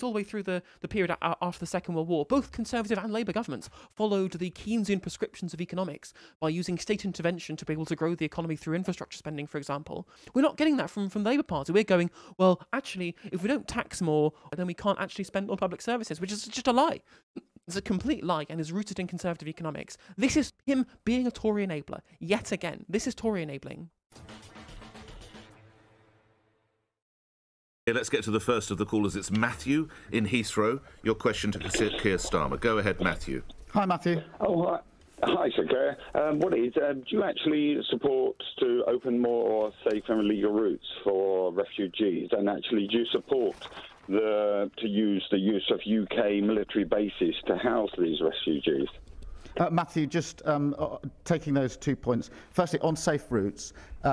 all the way through the period after the Second World War, both Conservative and Labour governments followed the Keynesian prescriptions of economics by using state intervention to be able to grow the economy through infrastructure spending, for example. We're not getting that from the Labour Party. We're going, well, actually, if we don't tax more, then we can't actually spend on public services, which is just a lie. It's a complete lie and is rooted in conservative economics. This is him being a Tory enabler. Yet again, this is Tory enabling. Let's get to the first of the callers. It's Matthew in Heathrow. Your question to Keir Starmer. Go ahead, Matthew. Hi, Matthew. Oh, hi, Sir Keir. What is, do you actually support to open more safe and legal routes for refugees? And actually, do you support to use the use of UK military bases to house these refugees? Matthew, just taking those 2 points. Firstly, on safe routes,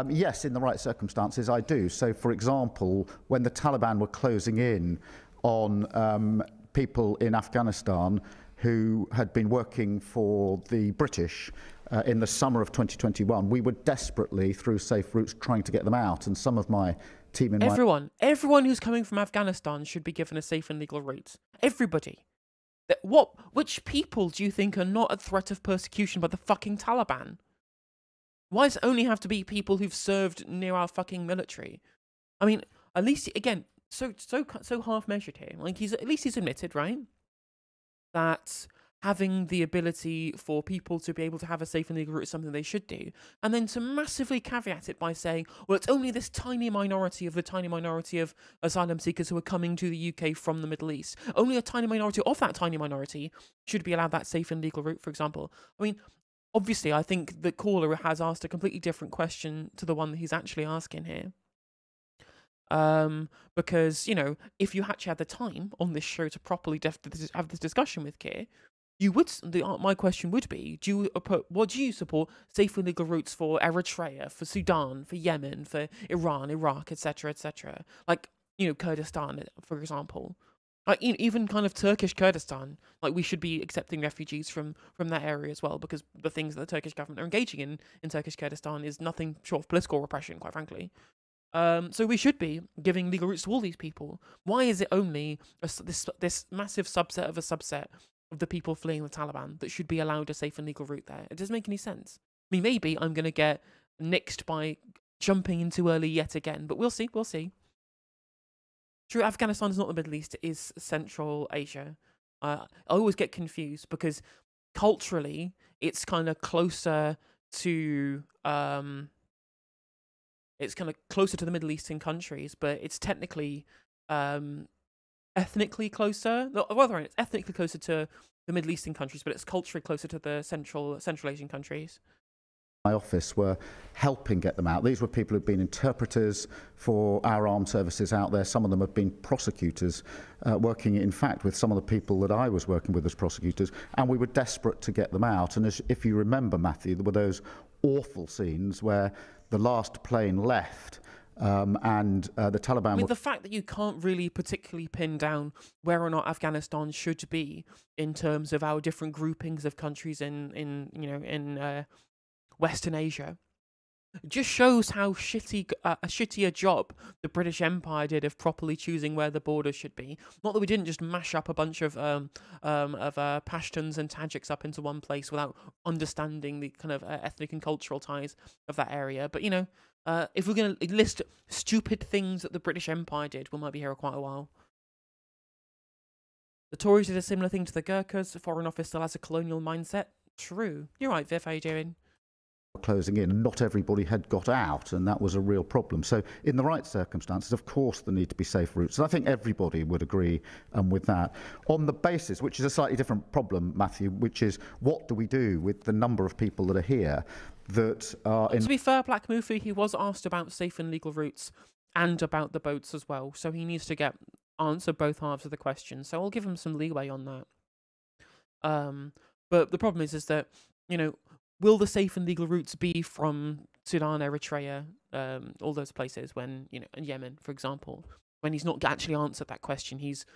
yes, in the right circumstances, I do. So, for example, when the Taliban were closing in on people in Afghanistan who had been working for the British in the summer of 2021, we were desperately, through safe routes, trying to get them out. And some of my team in everyone who's coming from Afghanistan should be given a safe and legal route. Everybody. Which people do you think are not at threat of persecution by the fucking Taliban? Why does it only have to be people who've served near our fucking military? I mean, at least, again, so half-measured here. Like, at least he's admitted, right, that having the ability for people to be able to have a safe and legal route is something they should do, and then to massively caveat it by saying, well, it's only this tiny minority of the tiny minority of asylum seekers who are coming to the UK from the Middle East. Only a tiny minority of that tiny minority should be allowed that safe and legal route, for example. I mean, obviously, I think the caller has asked a completely different question to the one that he's actually asking here. Because, you know, if you actually had the time on this show to properly have this discussion with Keir, you would. My question would be: what do you support? Safe and legal routes for Eritrea, for Sudan, for Yemen, for Iran, Iraq, etc., etc. Like, you know, Kurdistan, for example. Like, you know, even kind of Turkish Kurdistan. Like, we should be accepting refugees from that area as well, because the things that the Turkish government are engaging in Turkish Kurdistan is nothing short of political repression, quite frankly. So we should be giving legal routes to all these people. Why is it only this massive subset of a subset of the people fleeing the Taliban that should be allowed a safe and legal route there? It doesn't make any sense. I mean, maybe I'm going to get nixed by jumping in too early yet again, but we'll see, we'll see. True, Afghanistan is not the Middle East, it is Central Asia. I always get confused because culturally, it's kind of closer to... it's kind of closer to the Middle Eastern countries, but it's technically... ethnically closer. No, rather, it's ethnically closer to the Middle Eastern countries, but it's culturally closer to the Central Asian countries. My office were helping get them out. These were people who've been interpreters for our armed services out there. Some of them have been prosecutors, working, in fact, with some of the people that I was working with as prosecutors, and we were desperate to get them out. And if you remember, Matthew, there were those awful scenes where the last plane left, and the Taliban... I mean, the fact that you can't really particularly pin down where or not Afghanistan should be in terms of our different groupings of countries in Western Asia just shows how shitty a job the British Empire did of properly choosing where the borders should be. Not that we didn't just mash up a bunch of Pashtuns and Tajiks up into one place without understanding the kind of ethnic and cultural ties of that area, but, you know, if we're going to list stupid things that the British Empire did, we might be here for quite a while. The Tories did a similar thing to the Gurkhas. The Foreign Office still has a colonial mindset. True. You're right, Viv. How you doing? Closing in, not everybody had got out, and that was a real problem. So in the right circumstances, of course, there need to be safe routes. And I think everybody would agree with that. On the basis, which is a slightly different problem, Matthew, which is what do we do with the number of people that are here that are in... To be fair, Black Mufu, he was asked about safe and legal routes and about the boats as well, so he needs to answer both halves of the question. So I'll give him some leeway on that. But the problem is that, you know, will the safe and legal routes be from Sudan, Eritrea, all those places when, you know, and Yemen, for example, when he's not actually answered that question? He's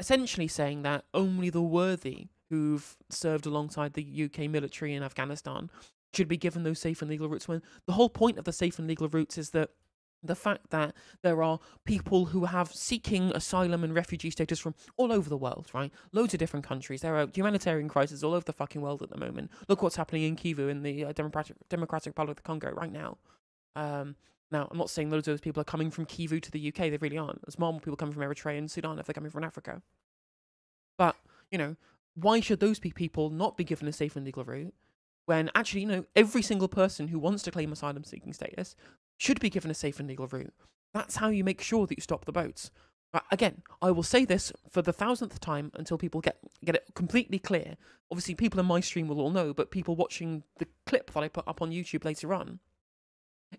essentially saying that only the worthy who've served alongside the UK military in Afghanistan should be given those safe and legal routes, when the whole point of the safe and legal routes is that the fact that there are people who have seeking asylum and refugee status from all over the world, right? Loads of different countries. There are humanitarian crises all over the fucking world at the moment. Look what's happening in Kivu in the Democratic Republic of the Congo right now. Now, I'm not saying loads of those people are coming from Kivu to the UK. They really aren't. There's more people coming from Eritrea and Sudan if they're coming from Africa. But, you know, why should those people not be given a safe and legal route when actually, you know, every single person who wants to claim asylum seeking status should be given a safe and legal route? That's how you make sure that you stop the boats. Again, I will say this for the 1000th time until people get it completely clear. Obviously, people in my stream will all know, but people watching the clip that I put up on YouTube later on,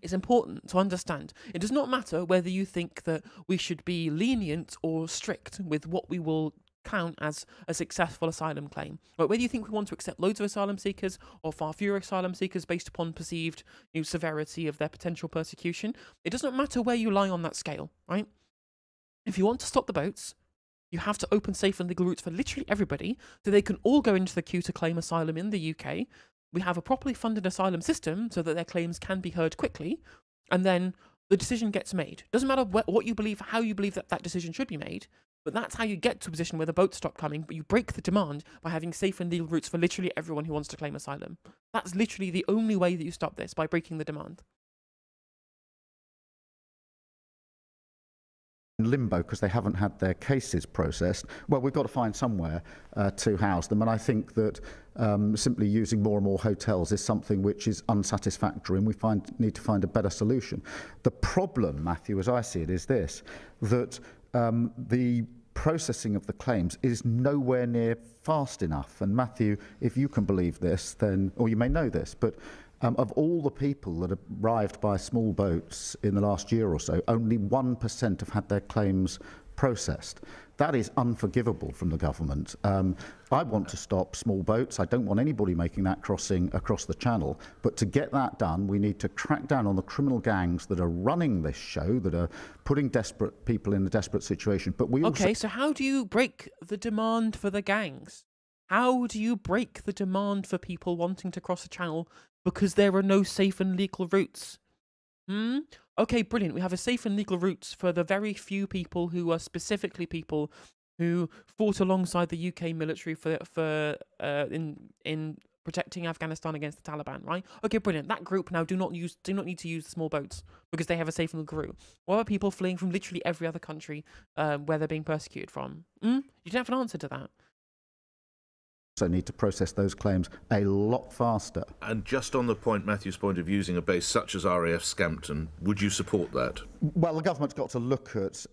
it's important to understand. It does not matter whether you think that we should be lenient or strict with what we will count as a successful asylum claim. But whether you think we want to accept loads of asylum seekers or far fewer asylum seekers based upon perceived severity of their potential persecution, it doesn't matter where you lie on that scale, right? If you want to stop the boats, you have to open safe and legal routes for literally everybody so they can all go into the queue to claim asylum in the UK. We have a properly funded asylum system so that their claims can be heard quickly, and then the decision gets made. Doesn't matter what you believe, how you believe that decision should be made, but that's how you get to a position where the boats stop coming, but you break the demand by having safe and legal routes for literally everyone who wants to claim asylum. That's literally the only way that you stop this, by breaking the demand. In limbo because they haven't had their cases processed. Well, we've got to find somewhere to house them, and I think that simply using more and more hotels is something which is unsatisfactory, and we need to find a better solution. The problem, Matthew, as I see it, is this, that the processing of the claims is nowhere near fast enough. And Matthew, if you can believe this, then, or you may know this, but of all the people that have arrived by small boats in the last year or so, only 1% have had their claims processed. That is unforgivable from the government. I want to stop small boats. I don't want anybody making that crossing across the channel. But to get that done, we need to crack down on the criminal gangs that are running this show, that are putting desperate people in a desperate situation. But we also... Okay, so how do you break the demand for the gangs? How do you break the demand for people wanting to cross the channel because there are no safe and legal routes? Okay, brilliant. We have a safe and legal routes for the very few people who are specifically people who fought alongside the UK military in protecting Afghanistan against the Taliban, right? Okay, brilliant. That group now do not need to use the small boats because they have a safe and legal route. What about people fleeing from literally every other country where they're being persecuted from? You don't have an answer to that. Also need to process those claims a lot faster. And just on the point, Matthew's point of using a base such as RAF Scampton, would you support that? Well, the government's got to look at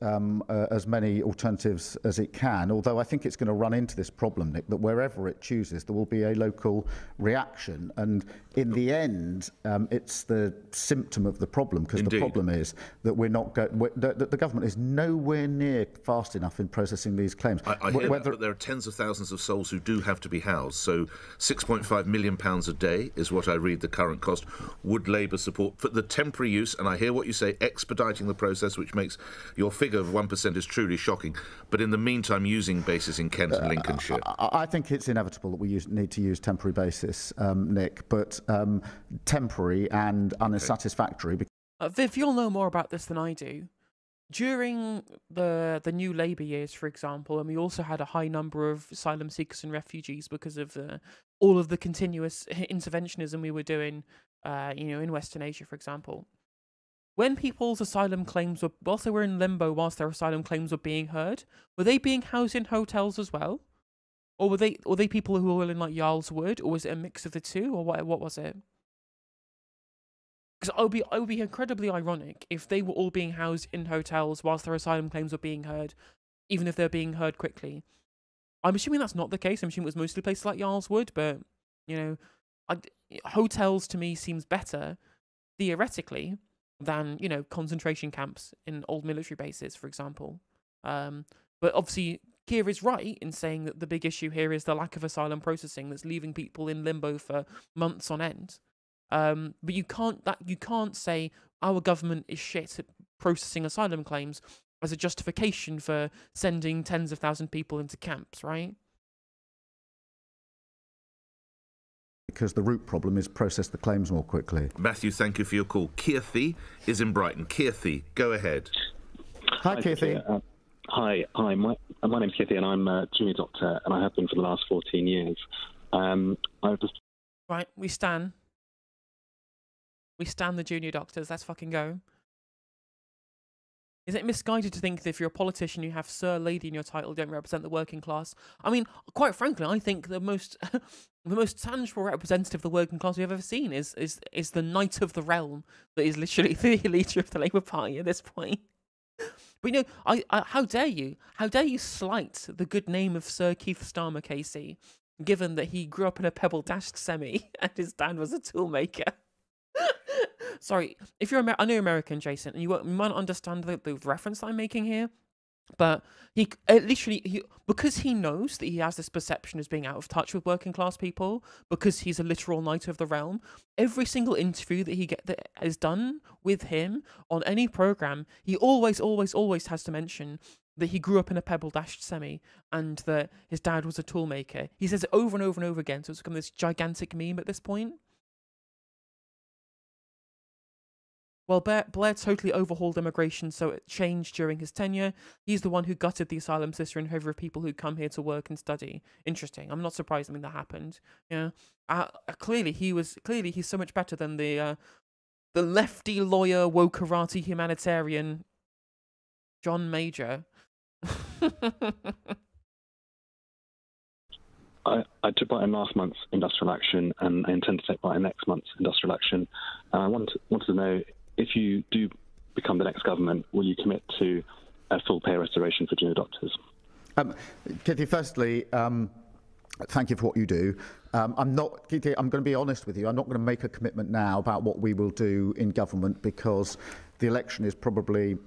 as many alternatives as it can, although I think it's going to run into this problem, Nick, that wherever it chooses, there will be a local reaction. And in the end, it's the symptom of the problem, because the problem is that the government is nowhere near fast enough in processing these claims. I hear that, but there are tens of thousands of souls who do have to be housed. So £6.5 million a day is what I read the current cost. Would Labour support for the temporary use? And I hear what you say, expediting the process, which makes your figure of 1% is truly shocking. But in the meantime, using bases in Kent and Lincolnshire. I think it's inevitable that we need to use temporary basis, Nick, but temporary and unsatisfactory. Viv, you'll know more about this than I do. During the new Labour years, for example, and we also had a high number of asylum seekers and refugees because of all of the continuous interventionism we were doing, in Western Asia, for example. When people's asylum claims whilst they were in limbo, whilst their asylum claims were being heard, were they being housed in hotels as well? Or were they people who were in like Yarl's Wood, or was it a mix of the two, or what was it? Because it would be incredibly ironic if they were all being housed in hotels whilst their asylum claims were being heard, even if they're being heard quickly. I'm assuming that's not the case. I'm assuming it was mostly places like Yarl's Wood, but, hotels to me seems better, theoretically, than, concentration camps in old military bases, for example. But obviously, Keir is right in saying that the big issue here is the lack of asylum processing that's leaving people in limbo for months on end. But you can't say our government is shit at processing asylum claims as a justification for sending tens of thousands of people into camps, right? because the root problem is process the claims more quickly. Matthew, thank you for your call. Keir is in Brighton. Keir, go ahead. Hi, Keir. Hi. My name's Keir, and I'm a junior doctor, and I have been for the last 14 years. Right, we stand the junior doctors. Let's fucking go. Is it misguided to think that if you're a politician, you have Sir, Lady in your title, you don't represent the working class? I mean, quite frankly, I think the most the most tangible representative of the working class we've ever seen is the Knight of the Realm that is literally the leader of the Labour Party at this point. But you know, how dare you? How dare you slight the good name of Sir Keith Starmer, KC, given that he grew up in a pebble-dashed semi and his dad was a toolmaker? Sorry, if you're I know you're American, Jason, and you might not understand the reference that I'm making here, but he because he knows that he has this perception as being out of touch with working class people, because he's a literal knight of the realm. Every single interview that is done with him on any program, he always has to mention that he grew up in a pebble-dashed semi and that his dad was a toolmaker. He says it over and over and over again, so it's become this gigantic meme at this point. Well, Blair totally overhauled immigration, so it changed during his tenure. He's the one who gutted the asylum system in favour of people who come here to work and study. Interesting. I'm not surprised. I mean, that happened. Yeah. Clearly, he's so much better than the lefty lawyer, wokerati humanitarian John Major. I took part in last month's industrial action, and I intend to take part in next month's industrial action. I wanted to know, if you do become the next government, will you commit to a full pay restoration for junior doctors? Kitty, firstly, thank you for what you do. I'm going to be honest with you. I'm not going to make a commitment now about what we will do in government, because the election is probably,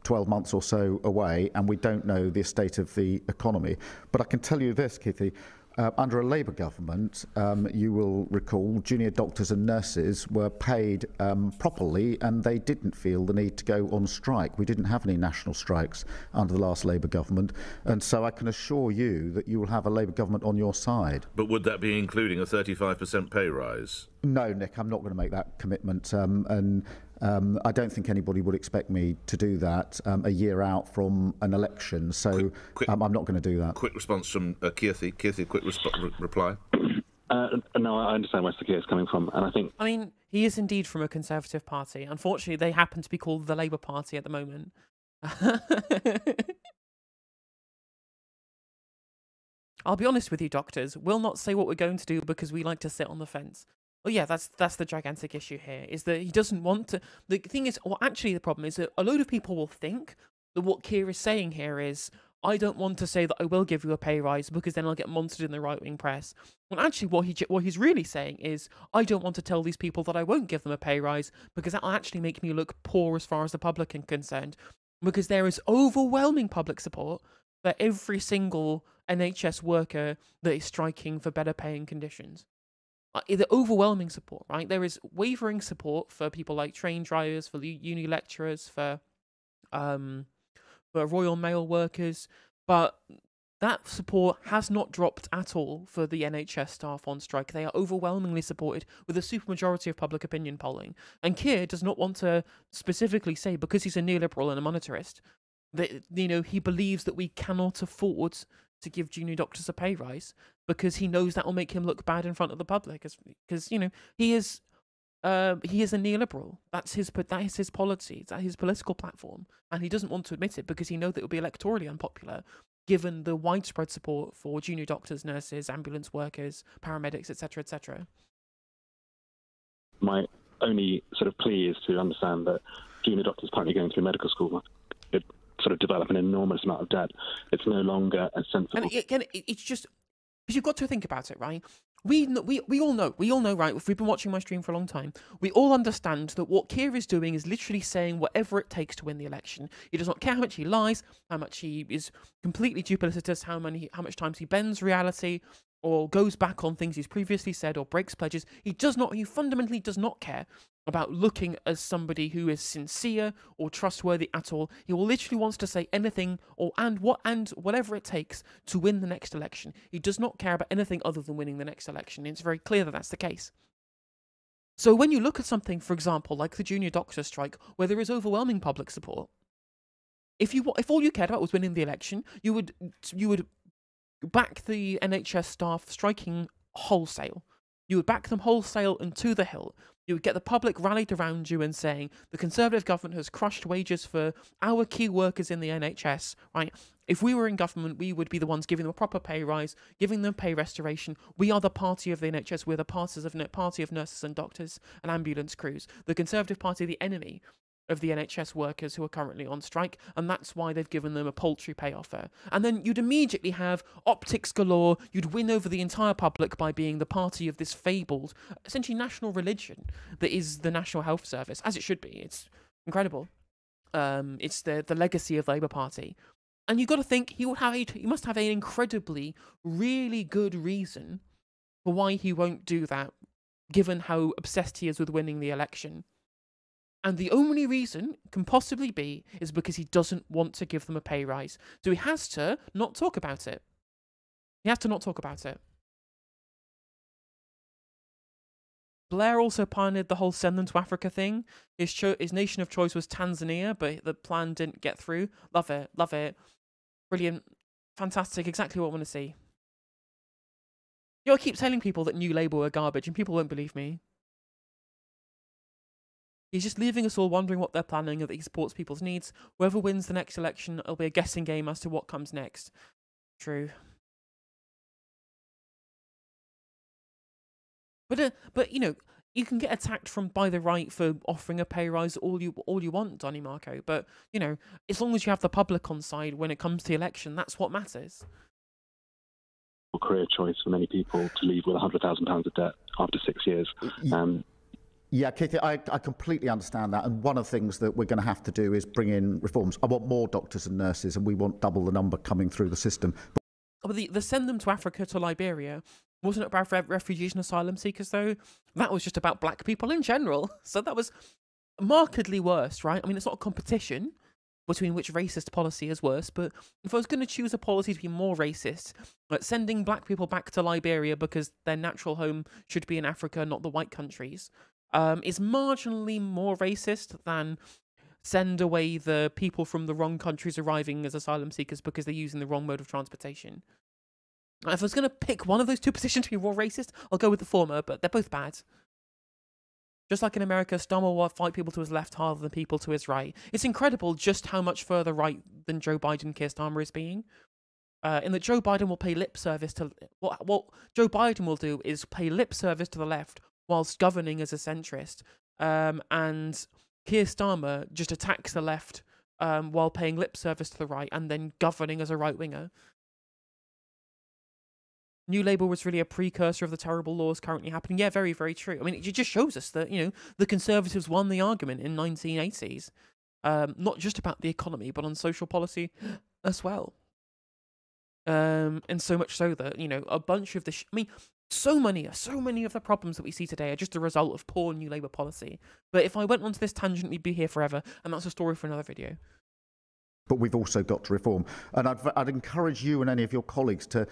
12 months or so away, and we don't know the state of the economy. But I can tell you this, Kitty. Under a Labour government, you will recall, junior doctors and nurses were paid properly, and they didn't feel the need to go on strike. We didn't have any national strikes under the last Labour government, and so I can assure you that you will have a Labour government on your side. But would that be including a 35% pay rise? No, Nick, I'm not going to make that commitment, and I don't think anybody would expect me to do that a year out from an election, so I'm not going to do that. Quick response from Keir, quick reply. No, I understand where Sir Keir is coming from, and I mean, he is indeed from a Conservative party. Unfortunately, they happen to be called the Labour Party at the moment. I'll be honest with you, doctors. We'll not say what we're going to do because we like to sit on the fence. Well, yeah, that's the gigantic issue here, is that he doesn't want to... The thing is, well, actually the problem is that a load of people will think that what Keir is saying here is, I don't want to say that I will give you a pay rise because then I'll get monstered in the right-wing press. Well, actually, what he's really saying is, I don't want to tell these people that I won't give them a pay rise because that will actually make me look poor as far as the public is concerned. Because there is overwhelming public support for every single NHS worker that is striking for better paying conditions. The overwhelming support, right? There is wavering support for people like train drivers, for uni lecturers, for Royal Mail workers, but that support has not dropped at all for the NHS staff on strike. They are overwhelmingly supported with a supermajority of public opinion polling. And Keir does not want to specifically say, because he's a neoliberal and a monetarist, that he believes that we cannot afford to give junior doctors a pay rise because he knows that will make him look bad in front of the public, because he is a neoliberal. That is his policy, that's his political platform, and he doesn't want to admit it because he knows that it will be electorally unpopular given the widespread support for junior doctors, nurses, ambulance workers, paramedics, etc., etc. My only sort of plea is to understand that junior doctors currently going through medical school sort of develop an enormous amount of debt. It's no longer a sensible... And again, it's just... Because you've got to think about it, right? We all know, right? If we've been watching my stream for a long time, we all understand that what Keir is doing is literally saying whatever it takes to win the election. He does not care how much he lies, how much he is completely duplicitous, how much times he bends reality, or goes back on things he's previously said or breaks pledges. He fundamentally does not care about looking as somebody who is sincere or trustworthy at all. He will literally wants to say anything and whatever it takes to win the next election. He does not care about anything other than winning the next election. It's very clear that that's the case. So when you look at something, for example, like the junior doctor strike, where there is overwhelming public support, if all you cared about was winning the election, you would back the NHS staff striking wholesale. You would back them wholesale and to the hill. You would get the public rallied around you and saying, the Conservative government has crushed wages for our key workers in the NHS, right? If we were in government, we would be the ones giving them a proper pay rise, giving them pay restoration. We are the party of the NHS. We're the party of nurses and doctors and ambulance crews. The Conservative Party, the enemy of the NHS workers who are currently on strike, and that's why they've given them a paltry pay offer. And then you'd immediately have optics galore. You'd win over the entire public by being the party of this fabled, essentially national religion that is the National Health Service, as it should be. It's incredible. It's the legacy of the Labour Party. And you've got to think he must have an incredibly, really good reason for why he won't do that, given how obsessed he is with winning the election. And the only reason can possibly be is because he doesn't want to give them a pay rise. So he has to not talk about it. He has to not talk about it. Blair also pioneered the whole send them to Africa thing. His nation of choice was Tanzania, but the plan didn't get through. Love it. Love it. Brilliant. Fantastic. Exactly what I want to see. You know, I keep telling people that New Labour are garbage, and people won't believe me. He's just leaving us all wondering what they're planning, and that he supports people's needs. Whoever wins the next election, it'll be a guessing game as to what comes next. True. But you know, you can get attacked by the right for offering a pay rise all you want, Donny Marco. But you know, as long as you have the public on side when it comes to the election, that's what matters. Career choice for many people to leave with £100,000 of debt after 6 years. Yeah, Keith, I completely understand that. And one of the things that we're going to have to do is bring in reforms. I want more doctors and nurses, and we want double the number coming through the system. But the send them to Africa, to Liberia, wasn't it about refugees and asylum seekers, though? That was just about black people in general. So that was markedly worse, right? I mean, it's not a competition between which racist policy is worse, but if I was going to choose a policy to be more racist, like sending black people back to Liberia because their natural home should be in Africa, not the white countries, is marginally more racist than send away the people from the wrong countries arriving as asylum seekers because they're using the wrong mode of transportation. If I was going to pick one of those two positions to be more racist, I'll go with the former, but they're both bad. Just like in America, Starmer will fight people to his left harder than people to his right. It's incredible just how much further right than Joe Biden Keir Starmer is being. In that Joe Biden will pay lip service to... What Joe Biden will do is pay lip service to the left whilst governing as a centrist. And Keir Starmer just attacks the left while paying lip service to the right and then governing as a right-winger. New Labour was really a precursor of the terrible laws currently happening. Yeah, very, very true. I mean, it just shows us that, you know, the Conservatives won the argument in 1980s. Not just about the economy, but on social policy as well. And so much so that, you know, a bunch of the... I mean, so many of the problems that we see today are just a result of poor New Labour policy. But if I went onto this tangent, we'd be here forever, and that's a story for another video. But we've also got to reform. And I'd encourage you and any of your colleagues to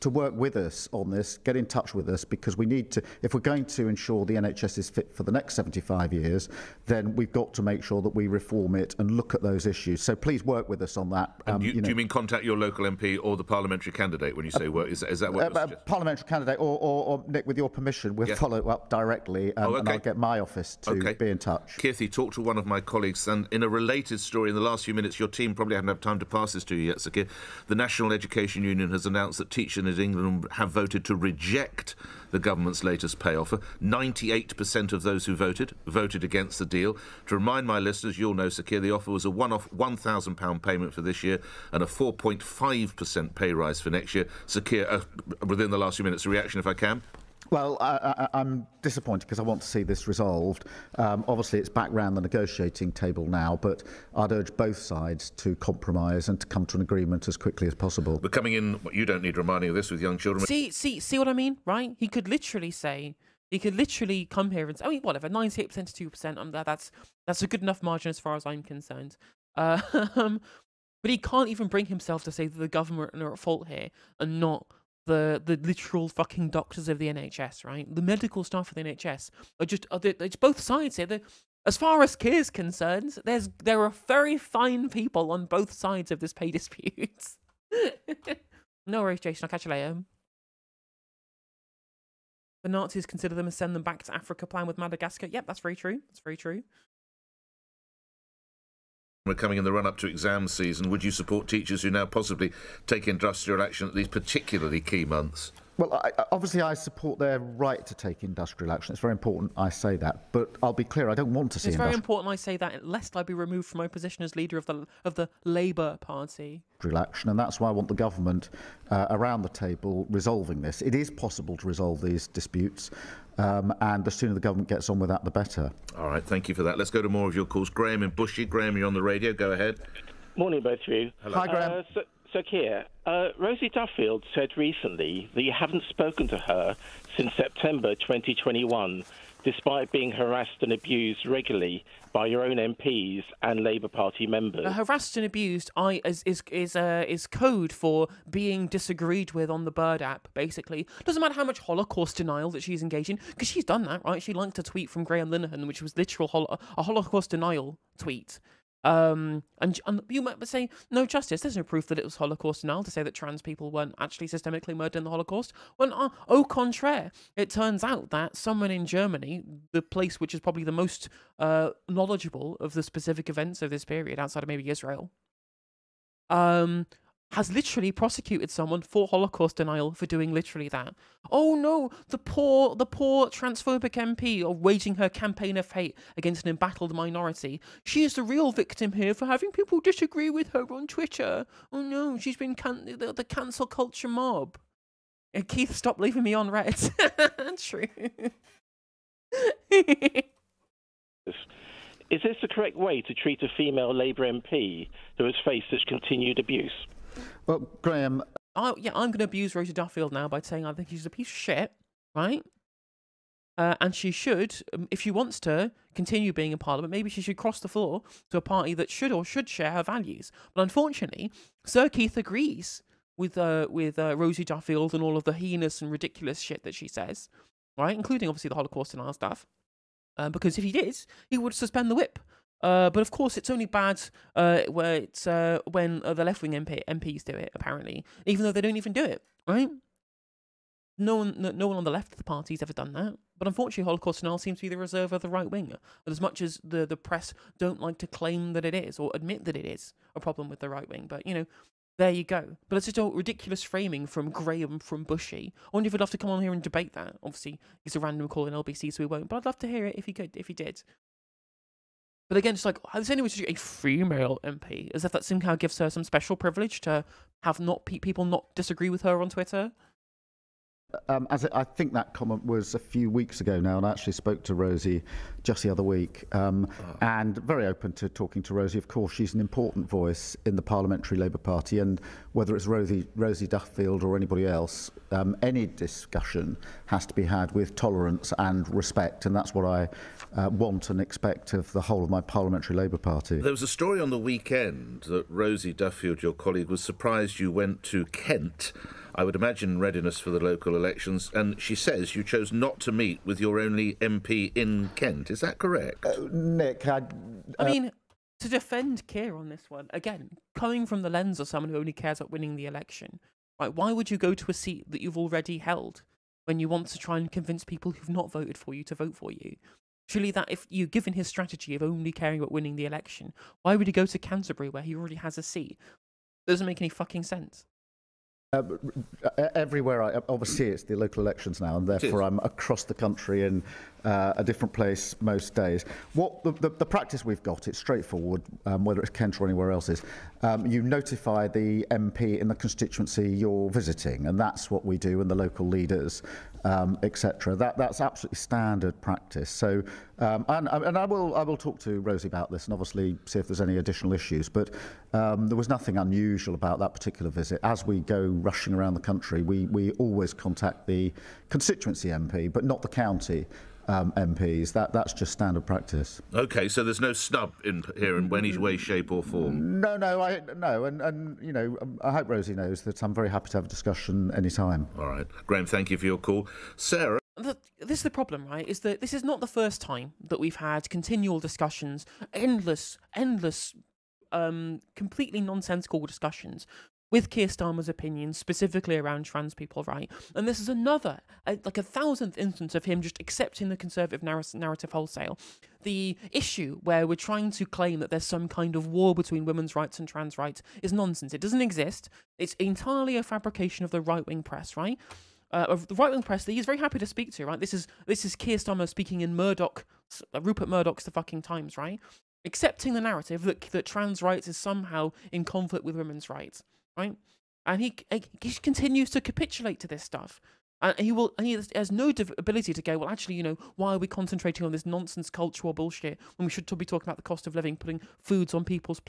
work with us on this, get in touch with us, because we need to, if we're going to ensure the NHS is fit for the next 75 years, then we've got to make sure that we reform it and look at those issues. So please work with us on that. Do you mean contact your local MP or the parliamentary candidate when you say work? Is that what parliamentary candidate or Nick, with your permission, we'll follow up directly and I'll get my office to be in touch. Keith, talk to one of my colleagues, and in a related story, in the last few minutes, your team probably haven't had time to pass this to you yet, Sir Keir. The National Education Union has announced that teachers in England have voted to reject the government's latest pay offer. 98% of those who voted against the deal. To remind my listeners, you'll know, Sir Keir, the offer was a one-off £1,000 payment for this year and a 4.5% pay rise for next year. Sir Keir, within the last few minutes, a reaction if I can? Well, I'm disappointed because I want to see this resolved. Obviously, it's back round the negotiating table now, but I'd urge both sides to compromise and to come to an agreement as quickly as possible. We're coming in, you don't need reminding of this with young children. See what I mean, right? He could literally come here and say, I mean, whatever, 98% to 2%, that's a good enough margin as far as I'm concerned. But he can't even bring himself to say that the government are at fault here and not the literal fucking doctors of the NHS, right? The medical staff of the NHS it's both sides here. As far as Keir's concerned, there are very fine people on both sides of this pay dispute. No worries, Jason. I'll catch you later. The Nazis consider them and send them back to Africa plan with Madagascar. Yep, that's very true. That's very true. We're coming in the run-up to exam season. Would you support teachers who now possibly take industrial action at these particularly key months? Well, obviously, I support their right to take industrial action. It's very important I say that. But I'll be clear, I don't want to see It's very important I say that, lest I be removed from my position as leader of the Labour Party. Action, and that's why I want the government around the table resolving this. It is possible to resolve these disputes, and the sooner the government gets on with that, the better. All right, thank you for that. Let's go to more of your calls. Graham in Bushy. Graham, you're on the radio. Go ahead. Morning, both of you. Hello. Hi, Graham. So Keir, Rosie Duffield said recently that you haven't spoken to her since September 2021, despite being harassed and abused regularly by your own MPs and Labour Party members. Harassed and abused is code for being disagreed with on the Bird app, basically. Doesn't matter how much Holocaust denial that she's engaged in, because she's done that, right? She liked a tweet from Graham Linehan, which was literal a Holocaust denial tweet. And you might be saying, no, Justice, there's no proof that it was Holocaust denial to say that trans people weren't actually systemically murdered in the Holocaust. Well, au contraire, it turns out that someone in Germany, the place which is probably the most knowledgeable of the specific events of this period, outside of maybe Israel, has literally prosecuted someone for Holocaust denial for doing literally that. Oh no, the poor transphobic MP of waging her campaign of hate against an embattled minority. She is the real victim here for having people disagree with her on Twitter. Oh no, she's been the cancel culture mob. And Keith, stop leaving me on red. True. Is this the correct way to treat a female Labour MP who has faced such continued abuse? Well, Graham... I'm going to abuse Rosie Duffield now by saying I think she's a piece of shit, right? And she should, if she wants to continue being in Parliament, maybe she should cross the floor to a party that should share her values. But unfortunately, Sir Keith agrees with Rosie Duffield and all of the heinous and ridiculous shit that she says, right? Including, obviously, the Holocaust denial stuff. Because if he did, he would suspend the whip. But of course, it's only bad when the left-wing MPs do it, apparently, even though they don't even do it, right? No one on the left of the party's ever done that. But unfortunately, Holocaust denial seems to be the reserve of the right wing. But as much as the press don't like to claim that it is, or admit that it is, a problem with the right wing. But, there you go. But it's just a ridiculous framing from Graham from Bushy. I wonder if he'd love to come on here and debate that. Obviously, he's a random call in LBC, so he won't. But I'd love to hear it if he did. But again, it's like, there's anyone to do a female MP, as if that somehow gives her some special privilege to have people not disagree with her on Twitter. I think that comment was a few weeks ago now, and I actually spoke to Rosie just the other week, and very open to talking to Rosie. Of course, she's an important voice in the Parliamentary Labour Party, and whether it's Rosie Duffield or anybody else, any discussion has to be had with tolerance and respect, and that's what I want and expect of the whole of my Parliamentary Labour Party. There was a story on the weekend that Rosie Duffield, your colleague, was surprised you went to Kent, I would imagine in readiness for the local elections, and she says you chose not to meet with your only MP in Kent. Is that correct? Nick, I mean, to defend Keir on this one, again, coming from the lens of someone who only cares about winning the election, right? Why would you go to a seat that you've already held when you want to try and convince people who've not voted for you to vote for you? Surely that if you given his strategy of only caring about winning the election, why would he go to Canterbury where he already has a seat? Doesn't make any fucking sense. Everywhere, obviously it's the local elections now, and therefore I'm across the country in a different place most days. What the practice we've got, it's straightforward, whether it's Kent or anywhere else is, you notify the MP in the constituency you're visiting, and that's what we do, and the local leaders, etc. That's absolutely standard practice. So, and I will talk to Rosie about this, and obviously see if there's any additional issues. But there was nothing unusual about that particular visit. As we go rushing around the country, we always contact the constituency MP, but not the county MPs. That's just standard practice. Okay, so there's no snub in here in any way, shape, or form. No, and you know, I hope Rosie knows that I'm very happy to have a discussion anytime. All right, Graham, thank you for your call, Sarah. This is the problem, right? Is that this is not the first time that we've had continual discussions, endless, completely nonsensical discussions with Keir Starmer's opinions, specifically around trans people, right? And this is another, like a thousandth instance of him just accepting the Conservative narrative wholesale. The issue where we're trying to claim that there's some kind of war between women's rights and trans rights is nonsense. It doesn't exist. It's entirely a fabrication of the right-wing press, right? Of the right-wing press that he's very happy to speak to, right? This is Keir Starmer speaking in Rupert Murdoch's The Fucking Times, right? Accepting the narrative that trans rights is somehow in conflict with women's rights, right? And he continues to capitulate to this stuff. And he has no ability to go, well, actually, you know, why are we concentrating on this nonsense cultural bullshit when we should be talking about the cost of living, putting food on people's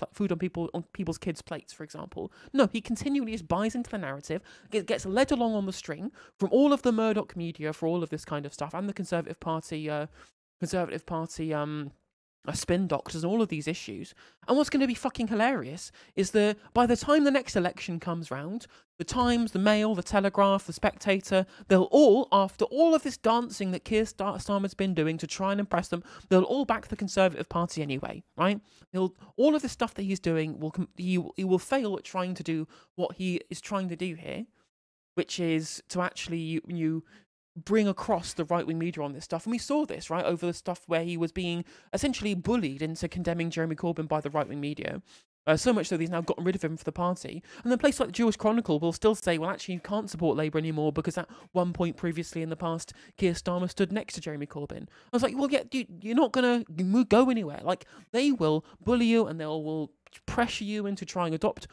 kids' plates, for example? No, he continually just buys into the narrative, gets led along on the string from all of the Murdoch media for all of this kind of stuff, and the Conservative Party spin doctors and all of these issues. And what's going to be fucking hilarious is that by the time the next election comes round, the Times, the Mail, the Telegraph, the Spectator, they'll all, after all of this dancing that Keir Starmer's been doing to try and impress them, they'll all back the Conservative Party anyway, right? All of this stuff that he's doing, he will fail at trying to do what he is trying to do here, which is to actually bring across the right-wing media on this stuff. And we saw this, right, over the stuff where he was being essentially bullied into condemning Jeremy Corbyn by the right-wing media. So much so that he's now gotten rid of him for the party. And then a place like the Jewish Chronicle will still say, well, actually, you can't support Labour anymore because at one point previously in the past, Keir Starmer stood next to Jeremy Corbyn. I was like, well, yeah, you're not going to go anywhere. Like, they will bully you and they will pressure you into trying to adopt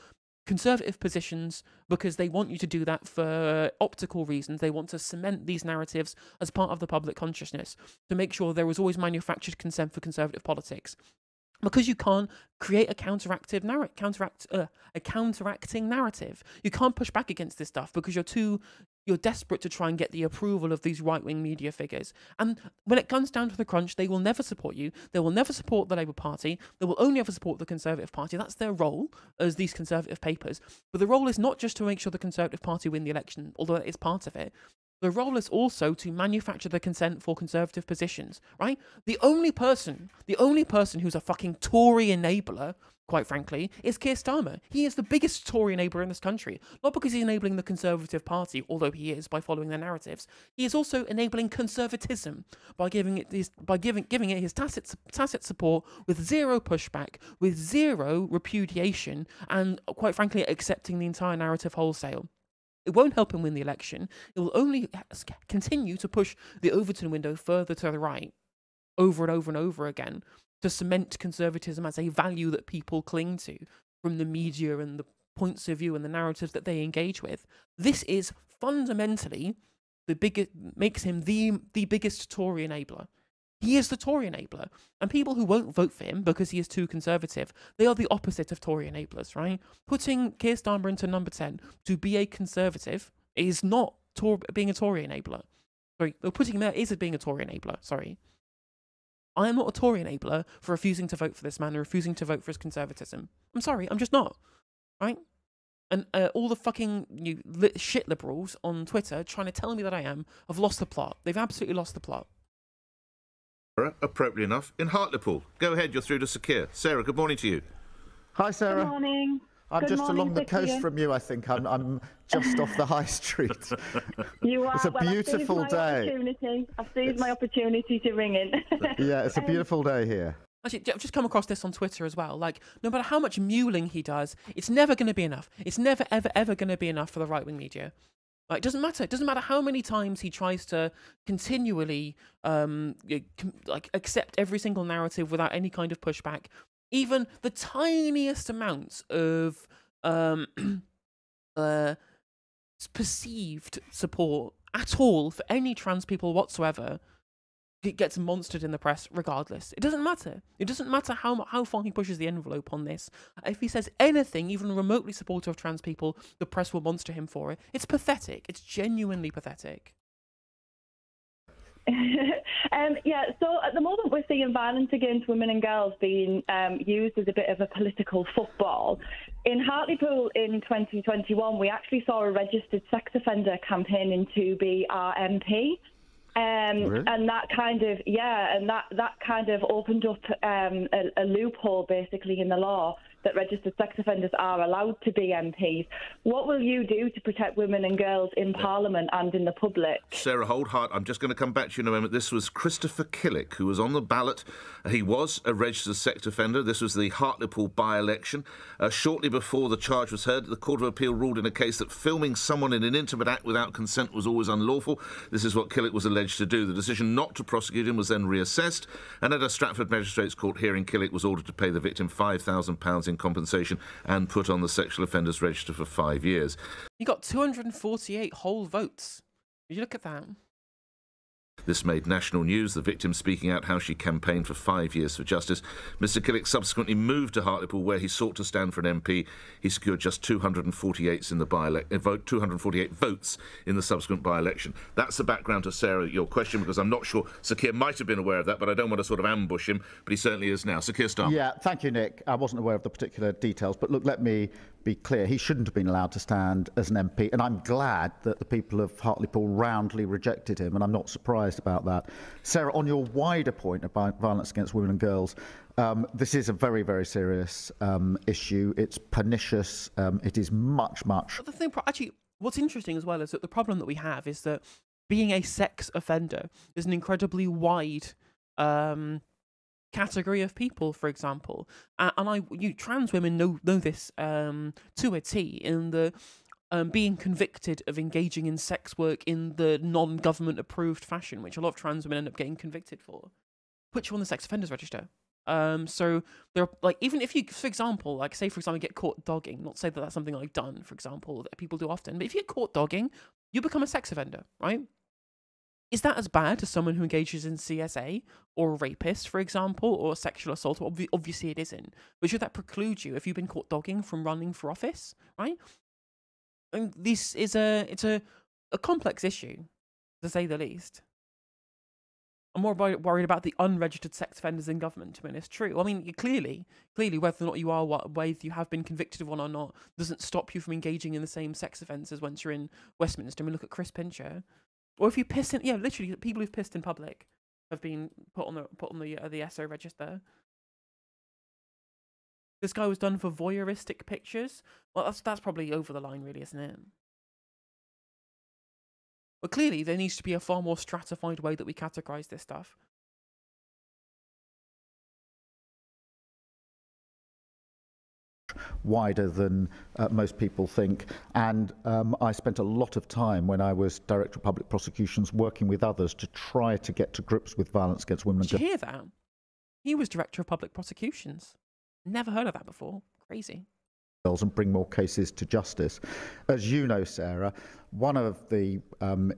Conservative positions because they want you to do that for optical reasons. They want to cement these narratives as part of the public consciousness to make sure there was always manufactured consent for Conservative politics. Because you can't create a counteracting narrative. You can't push back against this stuff because you're desperate to try and get the approval of these right-wing media figures. And when it comes down to the crunch, they will never support you. They will never support the Labour Party. They will only ever support the Conservative Party. That's their role as these Conservative papers. But the role is not just to make sure the Conservative Party win the election, although that is part of it. The role is also to manufacture the consent for Conservative positions, right? The only person who's a fucking Tory enabler, quite frankly, is Keir Starmer. He is the biggest Tory enabler in this country. Not because he's enabling the Conservative Party, although he is, by following their narratives. He is also enabling conservatism by giving it his tacit support with zero pushback, with zero repudiation, and quite frankly, accepting the entire narrative wholesale. It won't help him win the election. It will only continue to push the Overton window further to the right, over and over and over again, to cement conservatism as a value that people cling to from the media and the points of view and the narratives that they engage with. This is fundamentally makes him the biggest Tory enabler. He is the Tory enabler. And people who won't vote for him because he is too conservative, they are the opposite of Tory enablers, right? Putting Keir Starmer into number 10 to be a conservative is not being a Tory enabler. Sorry, putting him there is being a Tory enabler, sorry. I am not a Tory enabler for refusing to vote for this man and refusing to vote for his conservatism. I'm sorry, I'm just not, right? And all the fucking shit liberals on Twitter trying to tell me that I am have lost the plot. They've absolutely lost the plot. Appropriately enough, in Hartlepool. Go ahead, you're through to Sir Keir. Sarah, good morning to you. Hi, Sarah. Good morning. I'm just along the coast from you, I think. I'm just off the high street. You are. It's a beautiful day. I've seized my opportunity to ring in. Yeah, it's a beautiful day here. Actually, I've just come across this on Twitter as well. Like, no matter how much mewling he does, it's never going to be enough. It's never, ever, ever going to be enough for the right-wing media. Like, it doesn't matter. It doesn't matter how many times he tries to continually like accept every single narrative without any kind of pushback. Even the tiniest amounts of perceived support at all for any trans people whatsoever, it gets monstered in the press regardless. It doesn't matter. It doesn't matter how far he pushes the envelope on this. If he says anything, even remotely supportive of trans people, the press will monster him for it. It's pathetic. It's genuinely pathetic. Yeah, so at the moment we're seeing violence against women and girls being used as a bit of a political football. In Hartlepool in 2021, we actually saw a registered sex offender campaigning to be our MP. Really? And that kind of, that kind of opened up a loophole basically in the law that registered sex offenders are allowed to be MPs. What will you do to protect women and girls in Parliament and in the public? Sarah, hold hard. I'm just going to come back to you in a moment. This was Christopher Killick, who was on the ballot. He was a registered sex offender. This was the Hartlepool by-election. Shortly before the charge was heard, the Court of Appeal ruled in a case that filming someone in an intimate act without consent was always unlawful. This is what Killick was alleged to do. The decision not to prosecute him was then reassessed, and at a Stratford Magistrates Court hearing, Killick was ordered to pay the victim £5,000 in compensation and put on the sexual offenders register for 5 years. He got 248 whole votes. Did you look at that? This made national news, the victim speaking out how she campaigned for 5 years for justice. Mr Killick subsequently moved to Hartlepool, where he sought to stand for an MP. He secured just 248 votes in the subsequent by-election. That's the background to, Sarah, your question, because I'm not sure Sir Keir might have been aware of that, but I don't want to sort of ambush him, but he certainly is now. Sir Keir Starmer. Yeah, thank you, Nick. I wasn't aware of the particular details, but look, let me be clear. He shouldn't have been allowed to stand as an MP, and I'm glad that the people of Hartlepool roundly rejected him, and I'm not surprised about that. Sarah, on your wider point about violence against women and girls, this is a very, very serious issue. It's pernicious. It is much. But the thing, actually, what's interesting as well is that the problem that we have is that being a sex offender is an incredibly wide category of people, for example, and trans women know this to a T, in the being convicted of engaging in sex work in the non-government approved fashion, which a lot of trans women end up getting convicted for, put you on the sex offenders register. So there are, like, even if you, for example, like say for example, get caught dogging, not say that that's something I've done, for example, that people do often, but if you get caught dogging, you become a sex offender, right? Is that as bad as someone who engages in CSA or a rapist, for example, or sexual assault? Obviously it isn't. But should that preclude you, if you've been caught dogging, from running for office, right? And this is it's a complex issue, to say the least. I'm more worried about the unregistered sex offenders in government, to be honest. True. I mean, clearly, whether or not you are, whether you have been convicted of one or not, doesn't stop you from engaging in the same sex offences once you're in Westminster. I mean, look at Chris Pincher. Or if you piss in, yeah, literally, people who've pissed in public have been put on the SO register. This guy was done for voyeuristic pictures. Well, that's probably over the line, really, isn't it? But clearly, there needs to be a far more stratified way that we categorise this stuff. Wider than most people think, and I spent a lot of time when I was Director of Public Prosecutions working with others to try to get to grips with violence against women and girls. Did you hear that? He was Director of Public Prosecutions. Never heard of that before. Crazy. And bring more cases to justice. As you know, Sarah, one of the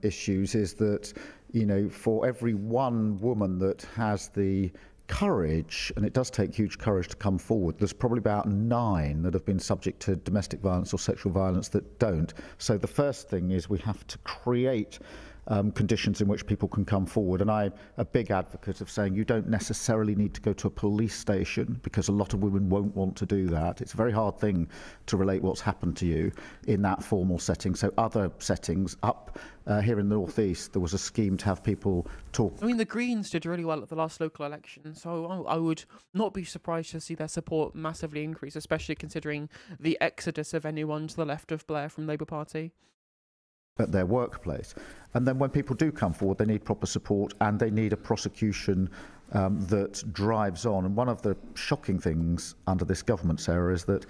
issues is that, you know, for every one woman that has the courage, and it does take huge courage to come forward, there's probably about 9 that have been subject to domestic violence or sexual violence that don't. So the first thing is we have to create conditions in which people can come forward. And I'm a big advocate of saying you don't necessarily need to go to a police station, because a lot of women won't want to do that. It's a very hard thing to relate what's happened to you in that formal setting. So other settings, up here in the North East, there was a scheme to have people talk. I mean, the Greens did really well at the last local election, so I would not be surprised to see their support massively increase, especially considering the exodus of anyone to the left of Blair from Labour Party. At their workplace. And then when people do come forward, they need proper support, and they need a prosecution that drives on. And one of the shocking things under this government, Sarah, is that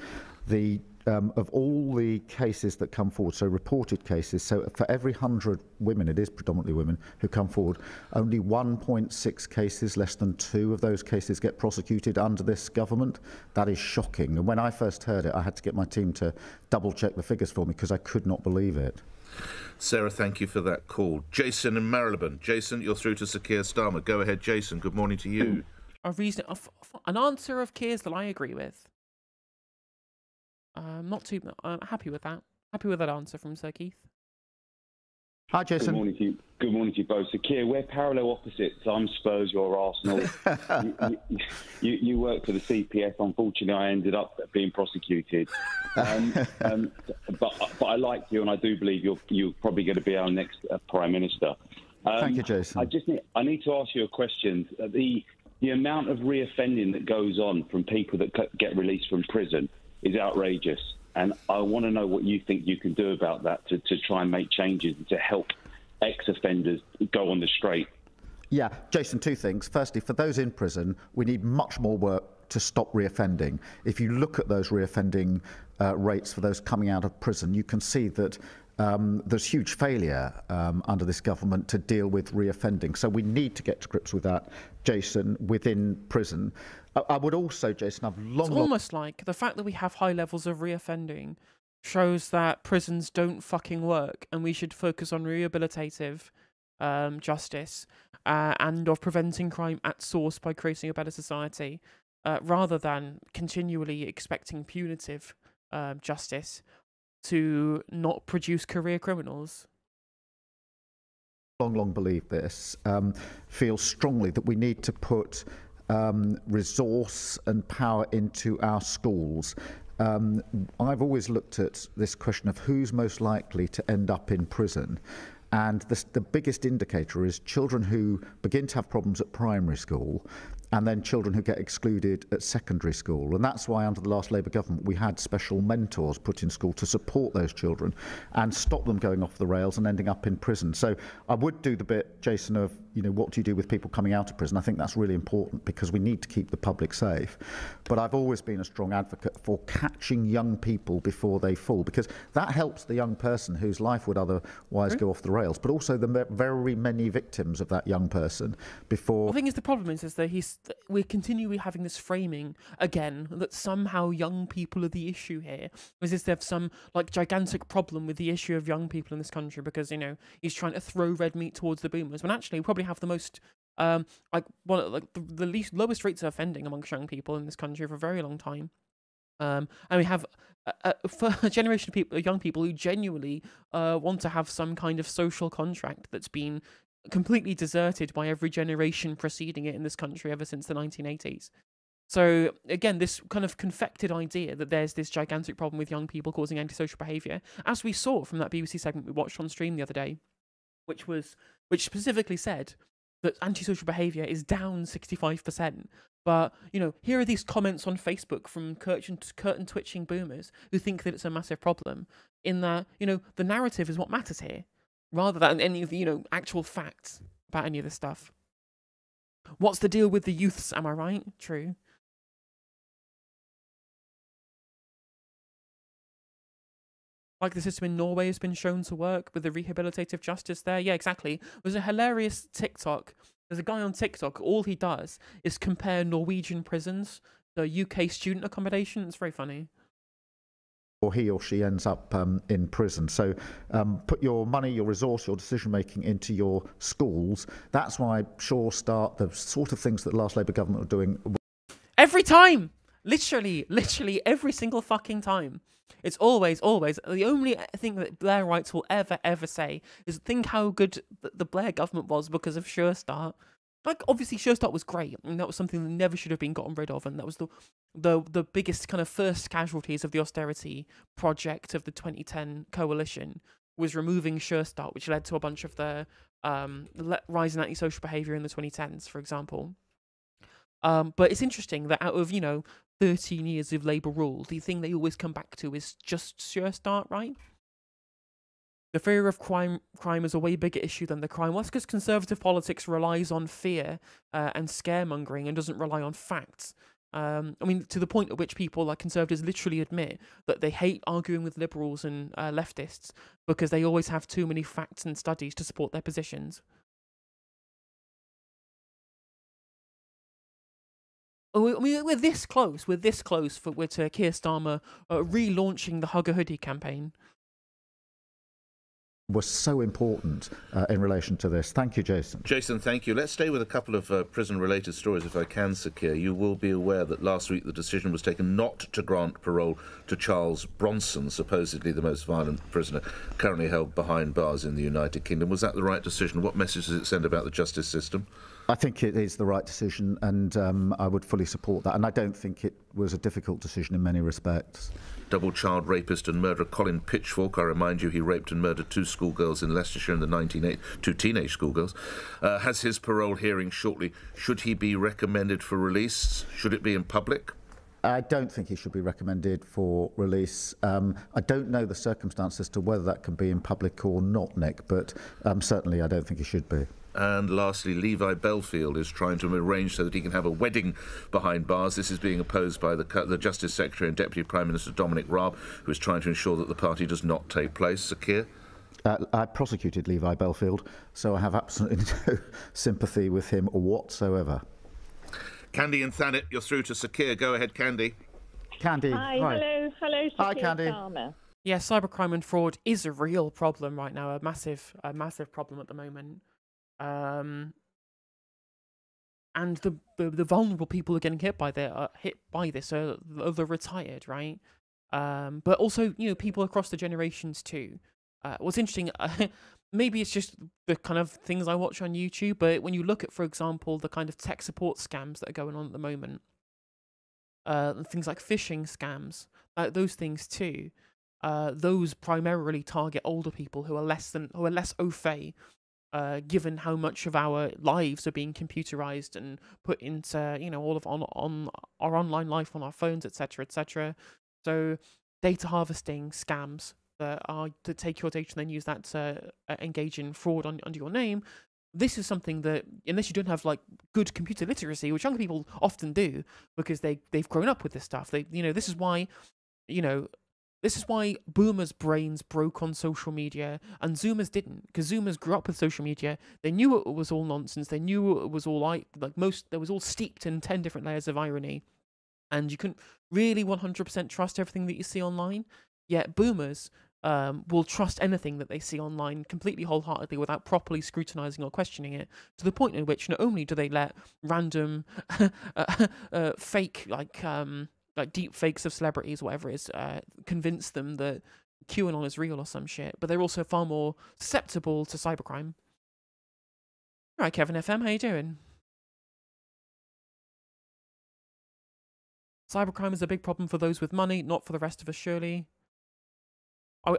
the of all the cases that come forward, so reported cases, so for every 100 women, it is predominantly women who come forward, only 1.6 cases, less than 2 of those cases get prosecuted under this government. That is shocking. And when I first heard it, I had to get my team to double check the figures for me because I could not believe it. Sarah, thank you for that call. Jason in Marylebone. Jason, you're through to Sir Keir Starmer. Go ahead, Jason. Good morning to you. An answer of Keir's that I agree with. Not too happy with that. Happy with that answer from Sir Keith. Hi, Jason. Good morning to you. Good morning to you both. So, Keir, we're parallel opposites. I'm Spurs, you're Arsenal. you work for the CPF. Unfortunately, I ended up being prosecuted. But I like you, and I do believe you're probably going to be our next Prime Minister. Thank you, Jason. I need to ask you a question. The amount of reoffending that goes on from people that get released from prison is outrageous. And I want to know what you think you can do about that to try and make changes and to help ex-offenders go on the straight. Yeah, Jason, 2 things. Firstly, for those in prison, we need much more work to stop reoffending. If you look at those reoffending rates for those coming out of prison, you can see that there's huge failure under this government to deal with reoffending. So we need to get to grips with that, Jason, within prison. I would also, Jason, It's almost like the fact that we have high levels of reoffending shows that prisons don't fucking work, and we should focus on rehabilitative justice and of preventing crime at source by creating a better society, rather than continually expecting punitive justice to not produce career criminals. Long believe this, feel strongly that we need to put resource and power into our schools. I've always looked at this question of who's most likely to end up in prison. And the biggest indicator is children who begin to have problems at primary school and then children who get excluded at secondary school. And that's why under the last Labour government we had special mentors put in school to support those children and stop them going off the rails and ending up in prison. So I would do the bit, Jason, of, what do you do with people coming out of prison? I think that's really important because we need to keep the public safe. But I've always been a strong advocate for catching young people before they fall, because that helps the young person whose life would otherwise go off the rails, but also the very many victims of that young person before. The thing is, the problem is that we're continually having this framing again that somehow young people are the issue here, as if there's some gigantic problem with the issue of young people in this country because he's trying to throw red meat towards the boomers, when actually we probably have the most the lowest rates of offending amongst young people in this country for a very long time. And we have a generation of young people who genuinely want to have some kind of social contract that's been completely deserted by every generation preceding it in this country ever since the 1980s. So again, this kind of confected idea that there's this gigantic problem with young people causing antisocial behaviour, as we saw from that BBC segment we watched on stream the other day, which specifically said that antisocial behaviour is down 65%. But, here are these comments on Facebook from curtain-twitching boomers who think that it's a massive problem, in that, the narrative is what matters here, rather than any of the, actual facts about any of this stuff. What's the deal with the youths, am I right? True. Like the system in Norway has been shown to work with the rehabilitative justice there. Yeah, exactly. There's a hilarious TikTok. There's a guy on TikTok, all he does is compare Norwegian prisons to UK student accommodation. It's very funny. Or he or she ends up in prison. So put your money, your resource, your decision-making into your schools. That's why Sure Start, the sort of things that the last Labour government were doing. Every time! Literally every single fucking time. It's always, the only thing that Blairites will ever say is think how good the Blair government was because of Sure Start. Obviously Sure Start was great, and that was something that never should have been gotten rid of, and that was the biggest kind of first casualties of the austerity project of the 2010 coalition, was removing Sure Start, which led to a bunch of the rise in antisocial behaviour in the 2010s, for example. But it's interesting that out of, 13 years of Labour rule, the thing they always come back to is just Sure Start, right? The fear of crime is a way bigger issue than the crime. Well, that's because conservative politics relies on fear and scaremongering and doesn't rely on facts. I mean, to the point at which people like Conservatives literally admit that they hate arguing with liberals and leftists because they always have too many facts and studies to support their positions. I mean, we're this close. We're this close with Keir Starmer relaunching the Hug a Hoodie campaign. Was so important in relation to this. Thank you, Jason. Jason, thank you. Let's stay with a couple of prison-related stories, if I can, Sir Keir. You will be aware that last week the decision was taken not to grant parole to Charles Bronson, supposedly the most violent prisoner currently held behind bars in the United Kingdom. Was that the right decision? What message does it send about the justice system? I think it is the right decision, and I would fully support that. And I don't think it was a difficult decision in many respects. Double child rapist and murderer Colin Pitchfork, I remind you, he raped and murdered 2 schoolgirls in Leicestershire in the 1980s, 2 teenage schoolgirls, has his parole hearing shortly. Should he be recommended for release? Should it be in public? I don't think he should be recommended for release. I don't know the circumstances as to whether that can be in public or not, Nick, but certainly I don't think he should be. And lastly, Levi Belfield is trying to arrange so that he can have a wedding behind bars. This is being opposed by the Justice Secretary and Deputy Prime Minister Dominic Raab, who is trying to ensure that the party does not take place. Sir Keir? I prosecuted Levi Belfield, so I have absolutely no sympathy with him whatsoever. Candy and Thanet, you're through to Sir Keir. Go ahead, Candy. Candy, hi. Hello, hi, Candy. Starmer. Yeah, cybercrime and fraud is a real problem right now, a massive problem at the moment. And the vulnerable people who are getting hit by this are the retired, right? But also, you know, people across the generations too. What's interesting, maybe it's just the kind of things I watch on YouTube, but when you look at, for example, the kind of tech support scams that are going on at the moment, things like phishing scams, those things too, those primarily target older people who are less au fait. Given how much of our lives are being computerized and put into, you know, all of on our online life on our phones, etc., etc. So data harvesting scams that are to take your data and then use that to engage in fraud under your name. This is something that, unless you don't have like good computer literacy, which younger people often do because they've grown up with this stuff. This is why, this is why boomers' brains broke on social media and Zoomers didn't, because Zoomers grew up with social media. They knew it was all nonsense. They knew it was all there was all steeped in 10 different layers of irony, and you couldn't really 100% trust everything that you see online. Yet boomers will trust anything that they see online completely wholeheartedly without properly scrutinizing or questioning it, to the point in which not only do they let random fake like deep fakes of celebrities, whatever it is, convince them that QAnon is real or some shit, but they're also far more susceptible to cybercrime. All right, Kevin FM, how you doing? Cybercrime is a big problem for those with money, not for the rest of us, surely.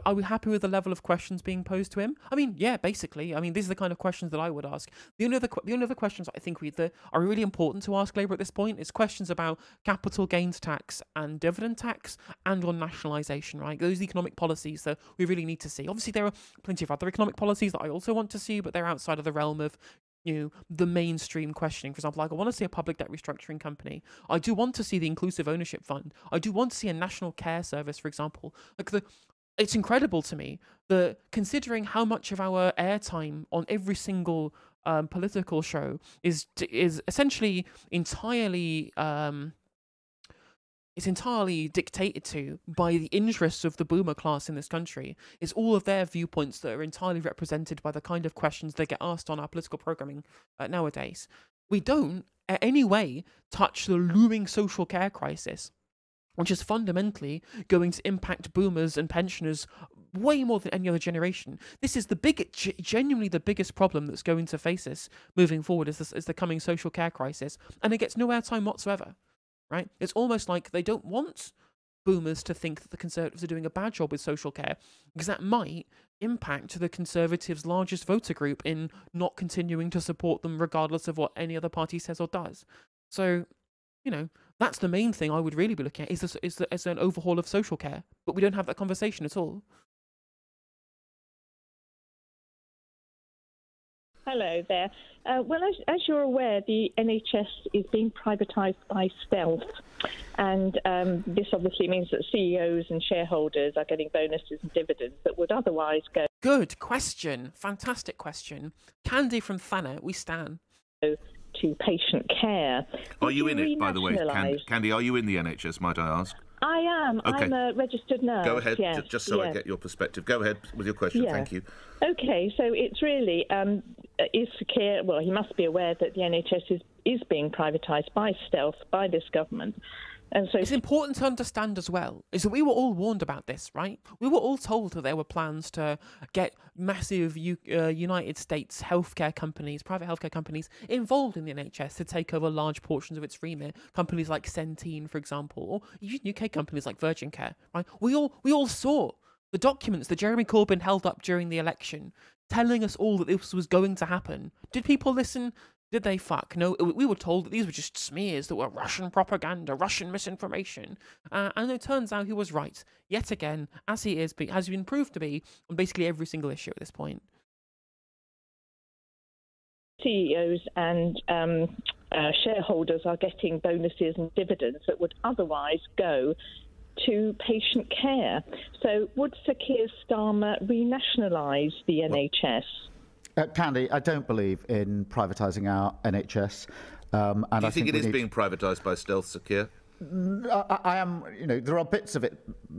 Are we happy with the level of questions being posed to him? I mean, yeah, basically. I mean, these are the kind of questions that I would ask. The only other questions I think that are really important to ask Labour at this point is questions about capital gains tax and dividend tax and on nationalisation, right? Those economic policies that we really need to see. Obviously, there are plenty of other economic policies that I also want to see, but they're outside of the realm of the mainstream questioning. For example, like I want to see a public debt restructuring company. I do want to see the inclusive ownership fund. I do want to see a national care service, for example. It's incredible to me that, considering how much of our airtime on every single political show is essentially entirely dictated to by the interests of the boomer class in this country. It's all of their viewpoints that are entirely represented by the kind of questions they get asked on our political programming nowadays. We don't, in any way, touch the looming social care crisis, which is fundamentally going to impact boomers and pensioners way more than any other generation. This is genuinely the biggest problem that's going to face us moving forward, is the coming social care crisis, and it gets no airtime whatsoever, right? It's almost like they don't want boomers to think that the Conservatives are doing a bad job with social care, because that might impact the Conservatives' largest voter group in not continuing to support them regardless of what any other party says or does. So, that's the main thing I would really be looking at, is an overhaul of social care. But we don't have that conversation at all. Hello there. Well, as you're aware, the NHS is being privatised by stealth. And this obviously means that CEOs and shareholders are getting bonuses and dividends that would otherwise go. Good question. Fantastic question. Candy from Thanet, we stan. To patient care. Are you in it, by the way? Candy, are you in the NHS, might I ask? I am. Okay. I'm a registered nurse. Go ahead, yes, just so I yes. get your perspective. Go ahead with your question. Yeah. Thank you. Okay, so it's really, is Keir, well, he must be aware that the NHS is being privatised by stealth by this government. And so it's important to understand as well is that we were all warned about this, right? We were all told that there were plans to get massive United States healthcare companies, private healthcare companies, involved in the NHS to take over large portions of its remit. Companies like Centene, for example, or even UK companies like Virgin Care, right? We all saw the documents that Jeremy Corbyn held up during the election, telling us all that this was going to happen. Did people listen? Did they fuck? No, we were told that these were just smears that were Russian propaganda, Russian misinformation. And it turns out he was right. Yet again, as he has been proved to be on basically every single issue at this point. CEOs and shareholders are getting bonuses and dividends that would otherwise go to patient care. So would Sir Keir Starmer renationalise the NHS? Candy, I don't believe in privatising our NHS. And do you think it is being privatised by stealth, Sir Keir? I am, there are bits of it,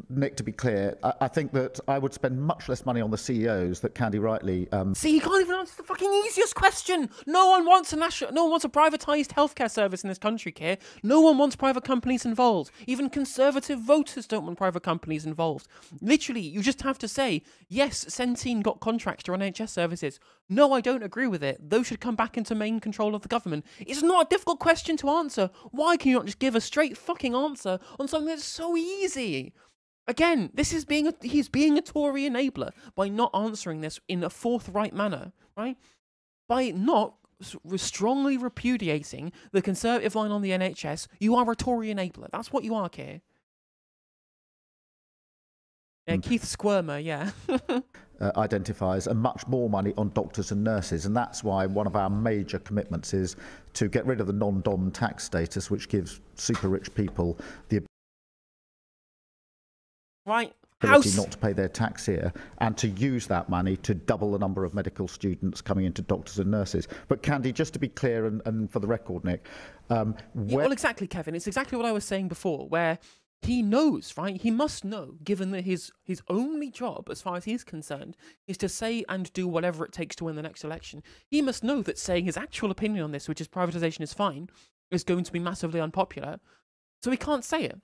Nick, to be clear. I think that I would spend much less money on the CEOs that Candy rightly... See, you can't even answer the fucking easiest question. No one wants a privatised healthcare service in this country, Keir. No one wants private companies involved. Even conservative voters don't want private companies involved. Literally, you just have to say, yes, Centene got contracts to run NHS services. No, I don't agree with it. Those should come back into main control of the government. It's not a difficult question to answer. Why can you not just give a straight fucking answer on something that's so easy? Again, he's being a Tory enabler by not answering this in a forthright manner, right? By not strongly repudiating the Conservative line on the NHS, you are a Tory enabler. That's what you are, Keir. Yeah, Keith Squirmer, yeah. Identifies and much more money on doctors and nurses, and that's why one of our major commitments is to get rid of the non-dom tax status, which gives super rich people the ability not to pay their tax here, and to use that money to double the number of medical students coming into doctors and nurses. But Candy, just to be clear and for the record, Nick, well, exactly, Kevin. It's exactly what I was saying before, where he knows, right? He must know, given that his only job, as far as he's concerned, is to say and do whatever it takes to win the next election. He must know that saying his actual opinion on this, which is privatisation is fine, is going to be massively unpopular. So he can't say it,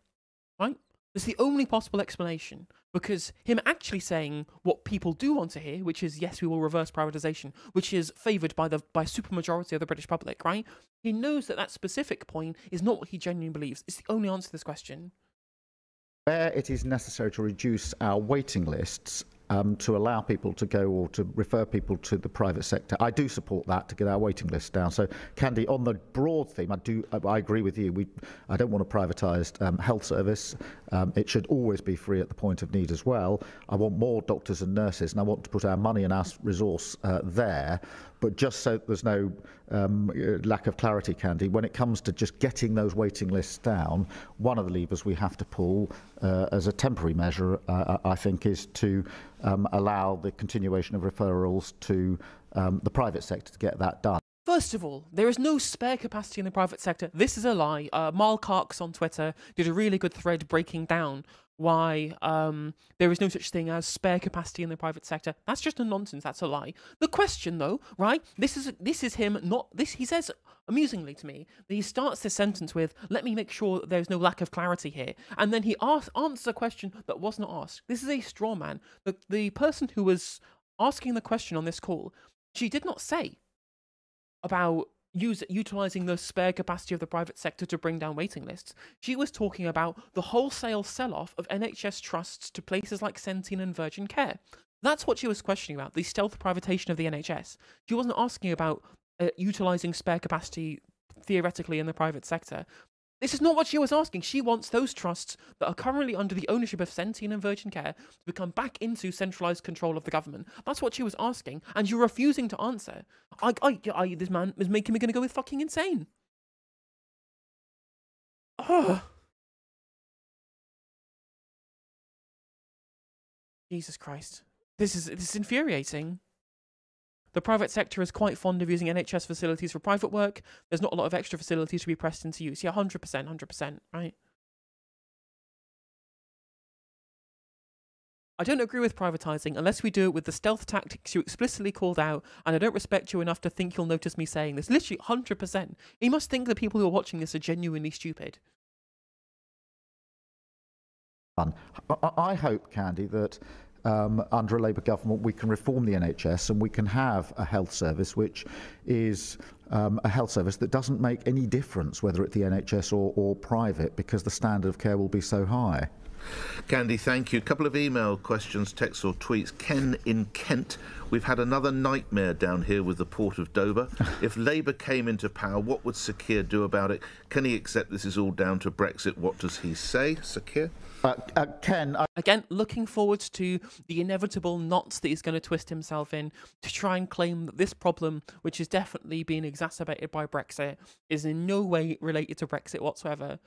right? It's the only possible explanation, because him actually saying what people do want to hear, which is, yes, we will reverse privatisation, which is favoured by a supermajority of the British public, right? He knows that specific point is not what he genuinely believes. It's the only answer to this question. Where it is necessary to reduce our waiting lists to allow people to go or to refer people to the private sector, I do support that to get our waiting lists down. So, Candy, on the broad theme, I agree with you. I don't want a privatised health service. It should always be free at the point of need as well. I want more doctors and nurses, and I want to put our money and our resource there. But just so there's no lack of clarity, Candy, when it comes to just getting those waiting lists down, one of the levers we have to pull as a temporary measure, I think, is to allow the continuation of referrals to the private sector to get that done. First of all, there is no spare capacity in the private sector. This is a lie. Marl Karks on Twitter did a really good thread breaking down why there is no such thing as spare capacity in the private sector. That's just a nonsense. That's a lie. The question, though, right? This is him. Not this. He says amusingly to me that he starts this sentence with, "Let me make sure that there's no lack of clarity here," and then he answers a question that was not asked. This is a straw man. The person who was asking the question on this call, she did not say about utilising the spare capacity of the private sector to bring down waiting lists. She was talking about the wholesale sell-off of NHS trusts to places like Centene and Virgin Care. That's what she was questioning about, the stealth privatisation of the NHS. She wasn't asking about utilising spare capacity theoretically in the private sector. This is not what she was asking. She wants those trusts that are currently under the ownership of Centene and Virgin Care to become back into centralised control of the government. That's what she was asking, and you're refusing to answer. This man is making me going to go with fucking insane. Oh. Jesus Christ. This is infuriating. The private sector is quite fond of using NHS facilities for private work. There's not a lot of extra facilities to be pressed into use. Yeah, 100%, 100%, right? I don't agree with privatising unless we do it with the stealth tactics you explicitly called out, and I don't respect you enough to think you'll notice me saying this. Literally 100%. You must think the people who are watching this are genuinely stupid. I hope, Candy, that under a Labour government we can reform the NHS and we can have a health service which is a health service that doesn't make any difference whether it's the NHS or private, because the standard of care will be so high. Candy, thank you. A couple of email questions, texts or tweets. Ken in Kent. We've had another nightmare down here with the port of Dover. If Labour came into power, what would Sir Keir do about it? Can he accept this is all down to Brexit? What does he say, Sir Keir? Ken, Again, looking forward to the inevitable knots that he's going to twist himself in to try and claim that this problem, which is definitely being exacerbated by Brexit, is in no way related to Brexit whatsoever,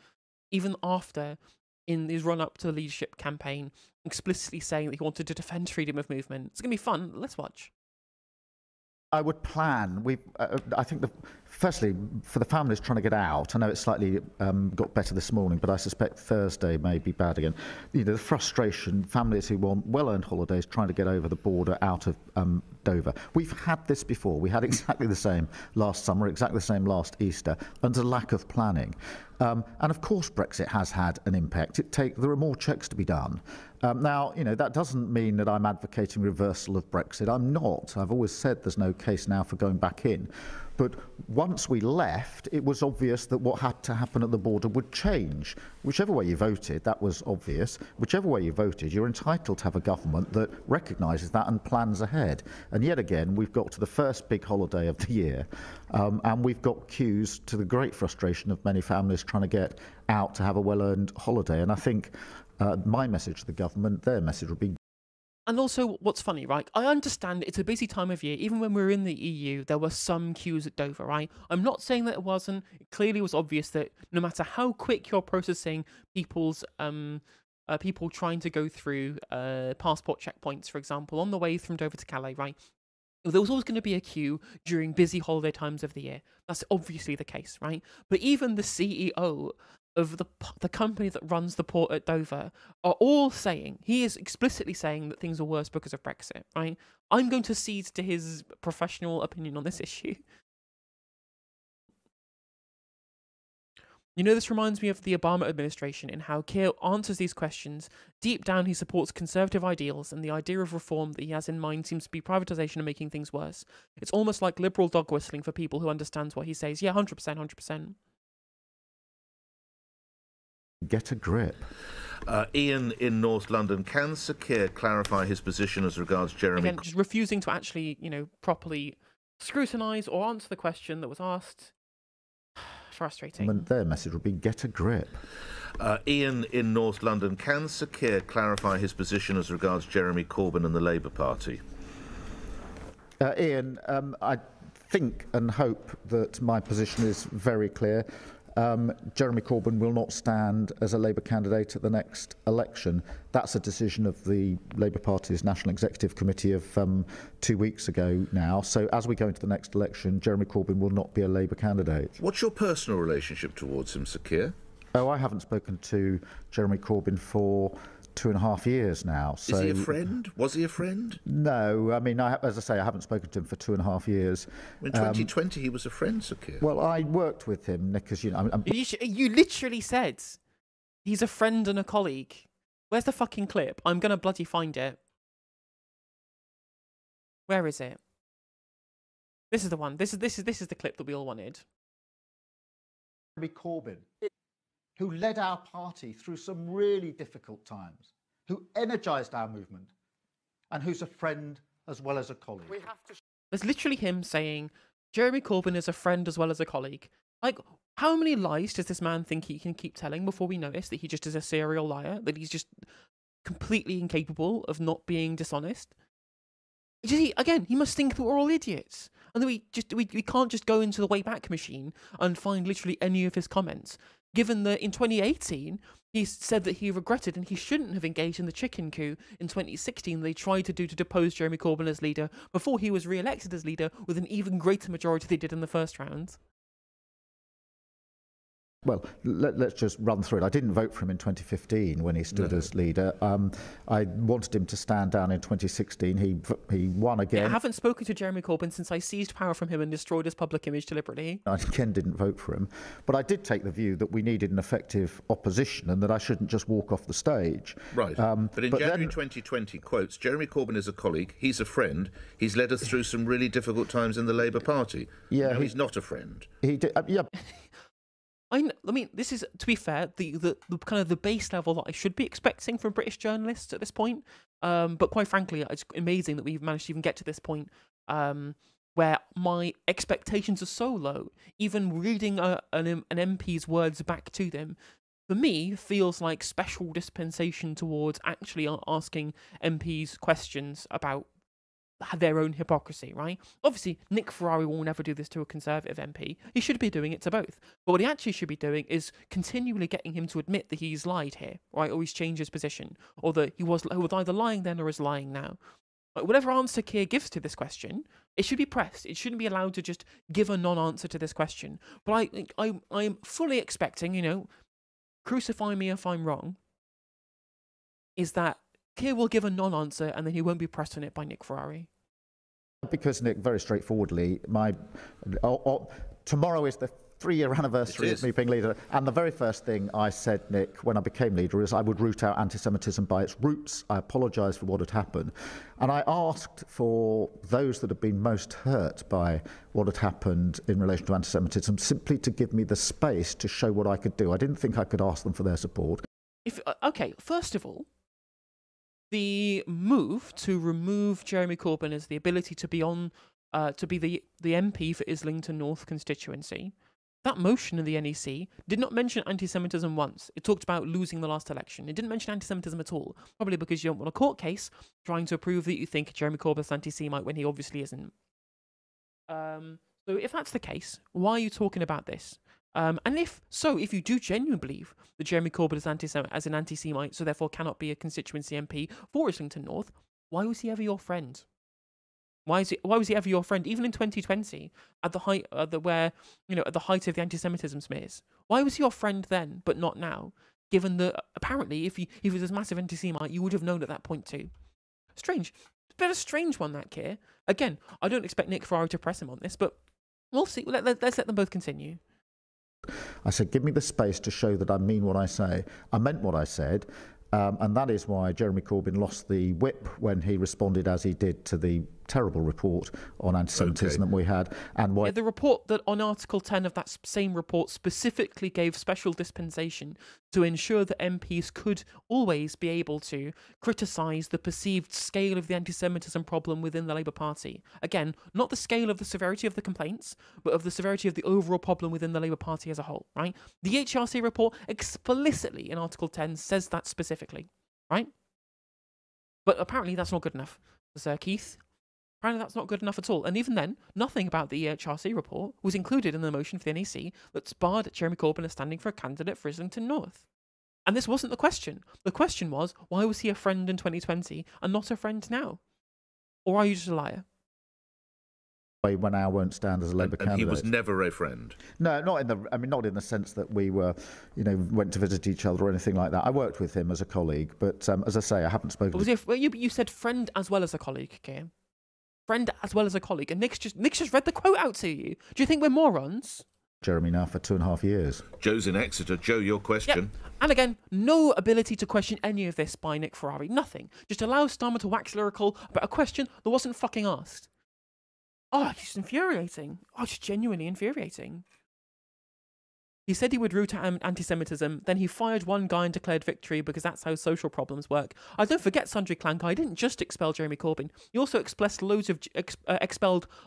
even after, in his run-up to the leadership campaign, explicitly saying that he wanted to defend freedom of movement. It's going to be fun. Let's watch. I would plan. I think, firstly, for the families trying to get out, I know it's slightly got better this morning, but I suspect Thursday may be bad again. You know, the frustration, families who want well-earned holidays trying to get over the border out of Dover. We've had this before. We had exactly the same last summer, exactly the same last Easter, and a lack of planning. And of course, Brexit has had an impact. There are more checks to be done. Now, you know, that doesn't mean that I'm advocating reversal of Brexit. I'm not. I've always said there's no case now for going back in. But once we left, it was obvious that what had to happen at the border would change. Whichever way you voted, that was obvious. Whichever way you voted, you're entitled to have a government that recognises that and plans ahead. And yet again, we've got to the first big holiday of the year, and we've got queues, to the great frustration of many families trying to get out to have a well-earned holiday. And I think my message to the government, their message would be. And also, what's funny, right? I understand it's a busy time of year. Even when we were in the EU, there were some queues at Dover, right? I'm not saying that it wasn't. It clearly was obvious that no matter how quick you're processing people's people trying to go through passport checkpoints, for example, on the way from Dover to Calais, right? There was always going to be a queue during busy holiday times of the year. That's obviously the case, right? But even the CEO of the company that runs the port at Dover are all saying, he is explicitly saying that things are worse because of Brexit, right? I'm going to cede to his professional opinion on this issue. You know, this reminds me of the Obama administration in how Keir answers these questions. Deep down, he supports conservative ideals, and the idea of reform that he has in mind seems to be privatisation and making things worse. It's almost like liberal dog whistling for people who understands what he says. Yeah, 100%, 100%. Get a grip. Ian in North London. Can Sir Keir clarify his position as regards Jeremy? Again, just refusing to actually, you know, properly scrutinise or answer the question that was asked. Frustrating. And their message would be get a grip. Ian in North London. Can Sir Keir clarify his position as regards Jeremy Corbyn and the Labour Party? Ian, I think and hope that my position is very clear. Jeremy Corbyn will not stand as a Labour candidate at the next election. That's a decision of the Labour Party's National Executive Committee of 2 weeks ago now. So as we go into the next election, Jeremy Corbyn will not be a Labour candidate. What's your personal relationship towards him, Sir Keir? Oh, I haven't spoken to Jeremy Corbyn for 2.5 years now. So is he a friend? Was he a friend? No, I mean, as I say, I haven't spoken to him for 2.5 years. In 2020, he was a friend, Sir Keir. Well, I worked with him, Nick, as you know. You literally said he's a friend and a colleague. Where's the fucking clip? I'm gonna bloody find it. Where is it? This is the one. This is the clip that we all wanted. Jeremy Corbyn, who led our party through some really difficult times, who energised our movement, and who's a friend as well as a colleague. There's literally him saying, Jeremy Corbyn is a friend as well as a colleague. Like, how many lies does this man think he can keep telling before we notice that he just is a serial liar, that he's just completely incapable of not being dishonest? Again, he must think that we're all idiots. And that we can't just go into the Wayback Machine and find literally any of his comments. Given that in 2018, he said that he regretted and he shouldn't have engaged in the chicken coup in 2016 they tried to do to depose Jeremy Corbyn as leader before he was re-elected as leader with an even greater majority they did in the first round. Well, let's just run through it. I didn't vote for him in 2015 when he stood as leader. I wanted him to stand down in 2016. He won again. I haven't spoken to Jeremy Corbyn since I seized power from him and destroyed his public image deliberately. I again didn't vote for him. But I did take the view that we needed an effective opposition and that I shouldn't just walk off the stage. Right. But in January 2020, quotes, Jeremy Corbyn is a colleague, he's a friend, he's led us through some really difficult times in the Labour Party. Yeah, he's not a friend. He did, yeah. I mean, this is, to be fair, the kind of the base level that I should be expecting from British journalists at this point. But quite frankly, it's amazing that we've managed to even get to this point where my expectations are so low. Even reading an MP's words back to them, for me, feels like special dispensation towards actually asking MPs questions about their own hypocrisy, right? Obviously, Nick Ferrari will never do this to a Conservative MP. He should be doing it to both. But what he actually should be doing is continually getting him to admit that he's lied here, right? Or he's changed his position. Or that he was either lying then or is lying now. Whatever answer Keir gives to this question, it should be pressed. It shouldn't be allowed to just give a non-answer to this question. But I'm fully expecting, crucify me if I'm wrong, is that Keir will give a non-answer and then he won't be pressed on it by Nick Ferrari. Because, Nick, very straightforwardly, tomorrow is the 3-year anniversary of me being leader, and the very first thing I said, Nick, when I became leader is I would root out anti-Semitism by its roots. I apologised for what had happened. And I asked for those that had been most hurt by what had happened in relation to anti-Semitism simply to give me the space to show what I could do. I didn't think I could ask them for their support. Okay, first of all, the move to remove Jeremy Corbyn as the ability to be to be the MP for Islington North constituency, that motion in the NEC did not mention anti-Semitism once. It talked about losing the last election. It didn't mention anti-Semitism at all, probably because you don't want a court case trying to prove that you think Jeremy Corbyn's anti-Semite when he obviously isn't. So if that's the case, why are you talking about this? And if you do genuinely believe that Jeremy Corbyn is as an anti-Semite, so therefore cannot be a constituency MP for Islington North, why was he ever your friend? Why was he ever your friend, even in 2020, at the height at the height of the anti-Semitism smears? Why was he your friend then, but not now? Given that apparently, if he was a massive anti-Semite, you would have known at that point too. Strange, it's a bit of a strange one, that Keir. Again, I don't expect Nick Ferrari to press him on this, but we'll see. Let's let them both continue. I said, give me the space to show that I mean what I say. I meant what I said, and that is why Jeremy Corbyn lost the whip when he responded as he did to the terrible report on anti-Semitism that we had. And why the report that on Article 10 of that same report specifically gave special dispensation to ensure that MPs could always be able to criticise the perceived scale of the anti-Semitism problem within the Labour Party. Again, not the scale of the severity of the complaints, but of the severity of the overall problem within the Labour Party as a whole, right? The HRC report explicitly in Article 10 says that specifically, right? But apparently that's not good enough, Sir Keith. Apparently that's not good enough at all. And even then, nothing about the HRC report was included in the motion for the NEC that barred Jeremy Corbyn as standing for a candidate for Islington North. And this wasn't the question. The question was, why was he a friend in 2020 and not a friend now? Or are you just a liar? When I won't stand as a Labour candidate. And he was never a friend. No, not in the sense that we were, went to visit each other or anything like that. I worked with him as a colleague, but as I say, I haven't spoken. You said friend as well as a colleague, Keir. Friend as well as a colleague, and Nick's just read the quote out to you. Do you think we're morons? Jeremy now for 2.5 years. Joe's in Exeter. Joe, your question. Yep. And again, no ability to question any of this by Nick Ferrari. Nothing. Just allows Starmer to wax lyrical about a question that wasn't fucking asked. Oh, it's just infuriating. Oh, it's genuinely infuriating. He said he would root out anti-Semitism, then he fired one guy and declared victory because that's how social problems work. Don't forget, Sundry Clank, I didn't just expel Jeremy Corbyn. He also expelled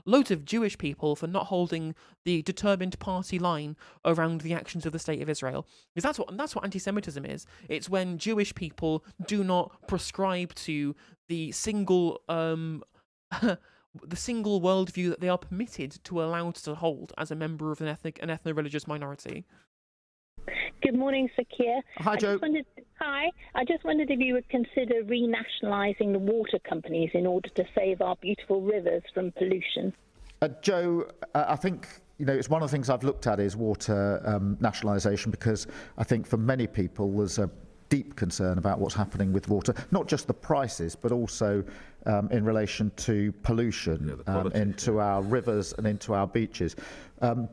loads of Jewish people for not holding the determined party line around the actions of the State of Israel. Because that's what anti-Semitism is. It's when Jewish people do not prescribe to the single the single worldview that they are permitted to allow to hold as a member of an ethno-religious minority. Good morning, Sir Keir. Hi, Joe. Hi. I just wondered if you would consider renationalising the water companies in order to save our beautiful rivers from pollution. Joe, I think it's one of the things I've looked at is water nationalisation, because I think for many people there's a deep concern about what's happening with water, not just the prices, but also in relation to pollution into our rivers and into our beaches.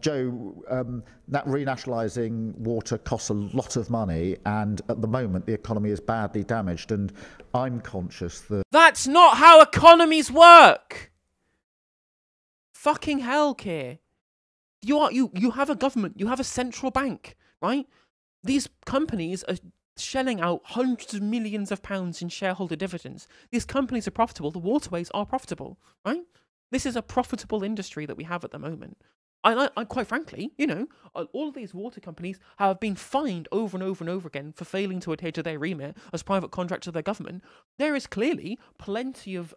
Joe, that renationalising water costs a lot of money, and at the moment the economy is badly damaged, and I'm conscious that... That's not how economies work! Fucking hell, Keir. You have a government, you have a central bank, right? These companies are shelling out hundreds of millions of pounds in shareholder dividends. These companies are profitable. The waterways are profitable, right? This is a profitable industry that we have at the moment. I quite frankly, all of these water companies have been fined over and over and over again for failing to adhere to their remit as private contractors of their government. There is clearly plenty of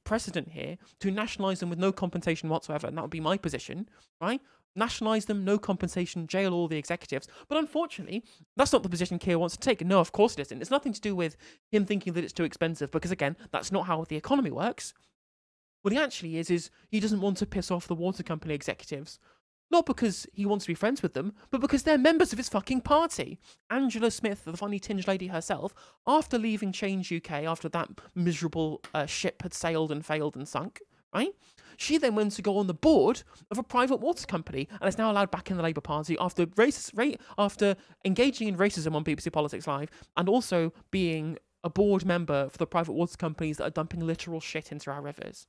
precedent here to nationalise them with no compensation whatsoever, and that would be my position, right? Nationalise them, no compensation, jail all the executives. But unfortunately, that's not the position Keir wants to take. No, of course it isn't. It's nothing to do with him thinking that it's too expensive, because again, that's not how the economy works. What he actually is he doesn't want to piss off the water company executives. Not because he wants to be friends with them, but because they're members of his fucking party. Angela Smith, the funny tinge lady herself, after leaving Change UK, after that miserable ship had sailed and failed and sunk, right? She then went to go on the board of a private water company and is now allowed back in the Labour Party after after engaging in racism on BBC Politics Live, and also being a board member for the private water companies that are dumping literal shit into our rivers.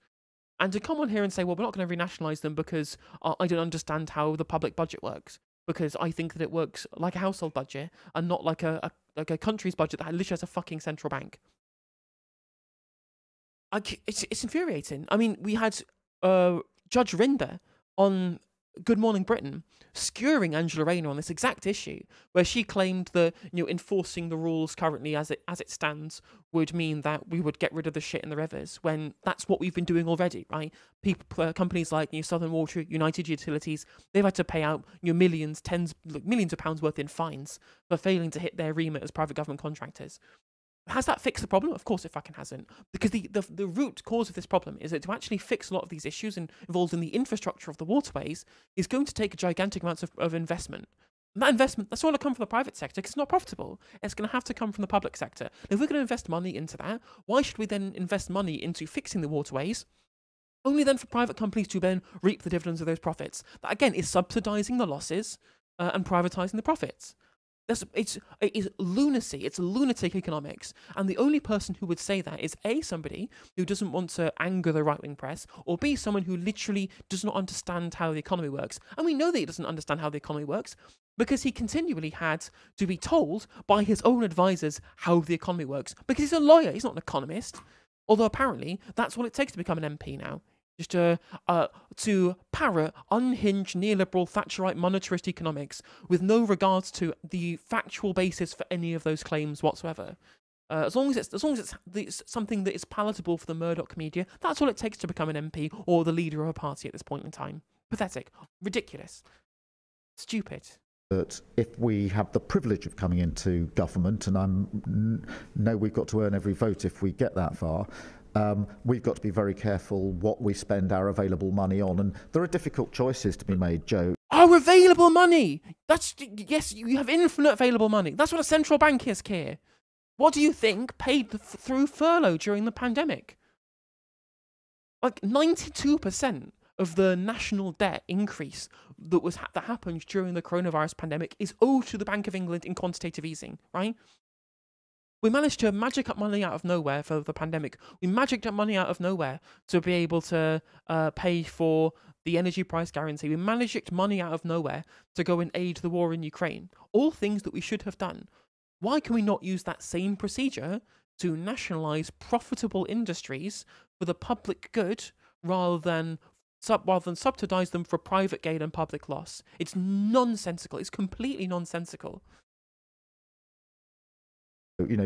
And to come on here and say, well, we're not going to renationalise them because I don't understand how the public budget works, because I think that it works like a household budget and not like a country's budget that literally has a fucking central bank. It's infuriating. I mean, we had Judge Rinder on Good Morning Britain skewering Angela Rayner on this exact issue, where she claimed that enforcing the rules currently as it stands would mean that we would get rid of the shit in the rivers, when that's what we've been doing already, right? Companies like Southern Water, United Utilities, they've had to pay out millions of pounds worth in fines for failing to hit their remit as private government contractors. Has that fixed the problem? Of course it fucking hasn't. Because the root cause of this problem is that to actually fix a lot of these issues involved in the infrastructure of the waterways is going to take gigantic amounts of investment. And that investment, that's all going to come from the private sector because it's not profitable. It's going to have to come from the public sector. If we're going to invest money into that, why should we then invest money into fixing the waterways? Only then for private companies to then reap the dividends of those profits. That again is subsidising the losses and privatising the profits. It's lunacy. It's lunatic economics. And the only person who would say that is A, somebody who doesn't want to anger the right-wing press, or B, someone who literally does not understand how the economy works. And we know that he doesn't understand how the economy works because he continually had to be told by his own advisors how the economy works. Because he's a lawyer, he's not an economist. Although apparently that's what it takes to become an MP now. Just to parrot unhinged neoliberal Thatcherite monetarist economics with no regards to the factual basis for any of those claims whatsoever. As long as it's something that is palatable for the Murdoch media, that's all it takes to become an MP or the leader of a party at this point in time. Pathetic, ridiculous, stupid. That if we have the privilege of coming into government, and I know we've got to earn every vote if we get that far. We've got to be very careful what we spend our available money on, and there are difficult choices to be made, Joe. Our available money! Yes, you have infinite available money. That's what a central bank is, Keir. What do you think paid through furlough during the pandemic? Like 92% of the national debt increase that happened during the coronavirus pandemic is owed to the Bank of England in quantitative easing, right? We managed to magic up money out of nowhere for the pandemic. We magicked up money out of nowhere to be able to pay for the energy price guarantee. We magicked money out of nowhere to go and aid the war in Ukraine. All things that we should have done. Why can we not use that same procedure to nationalise profitable industries for the public good rather than subsidise them for private gain and public loss? It's nonsensical. It's completely nonsensical.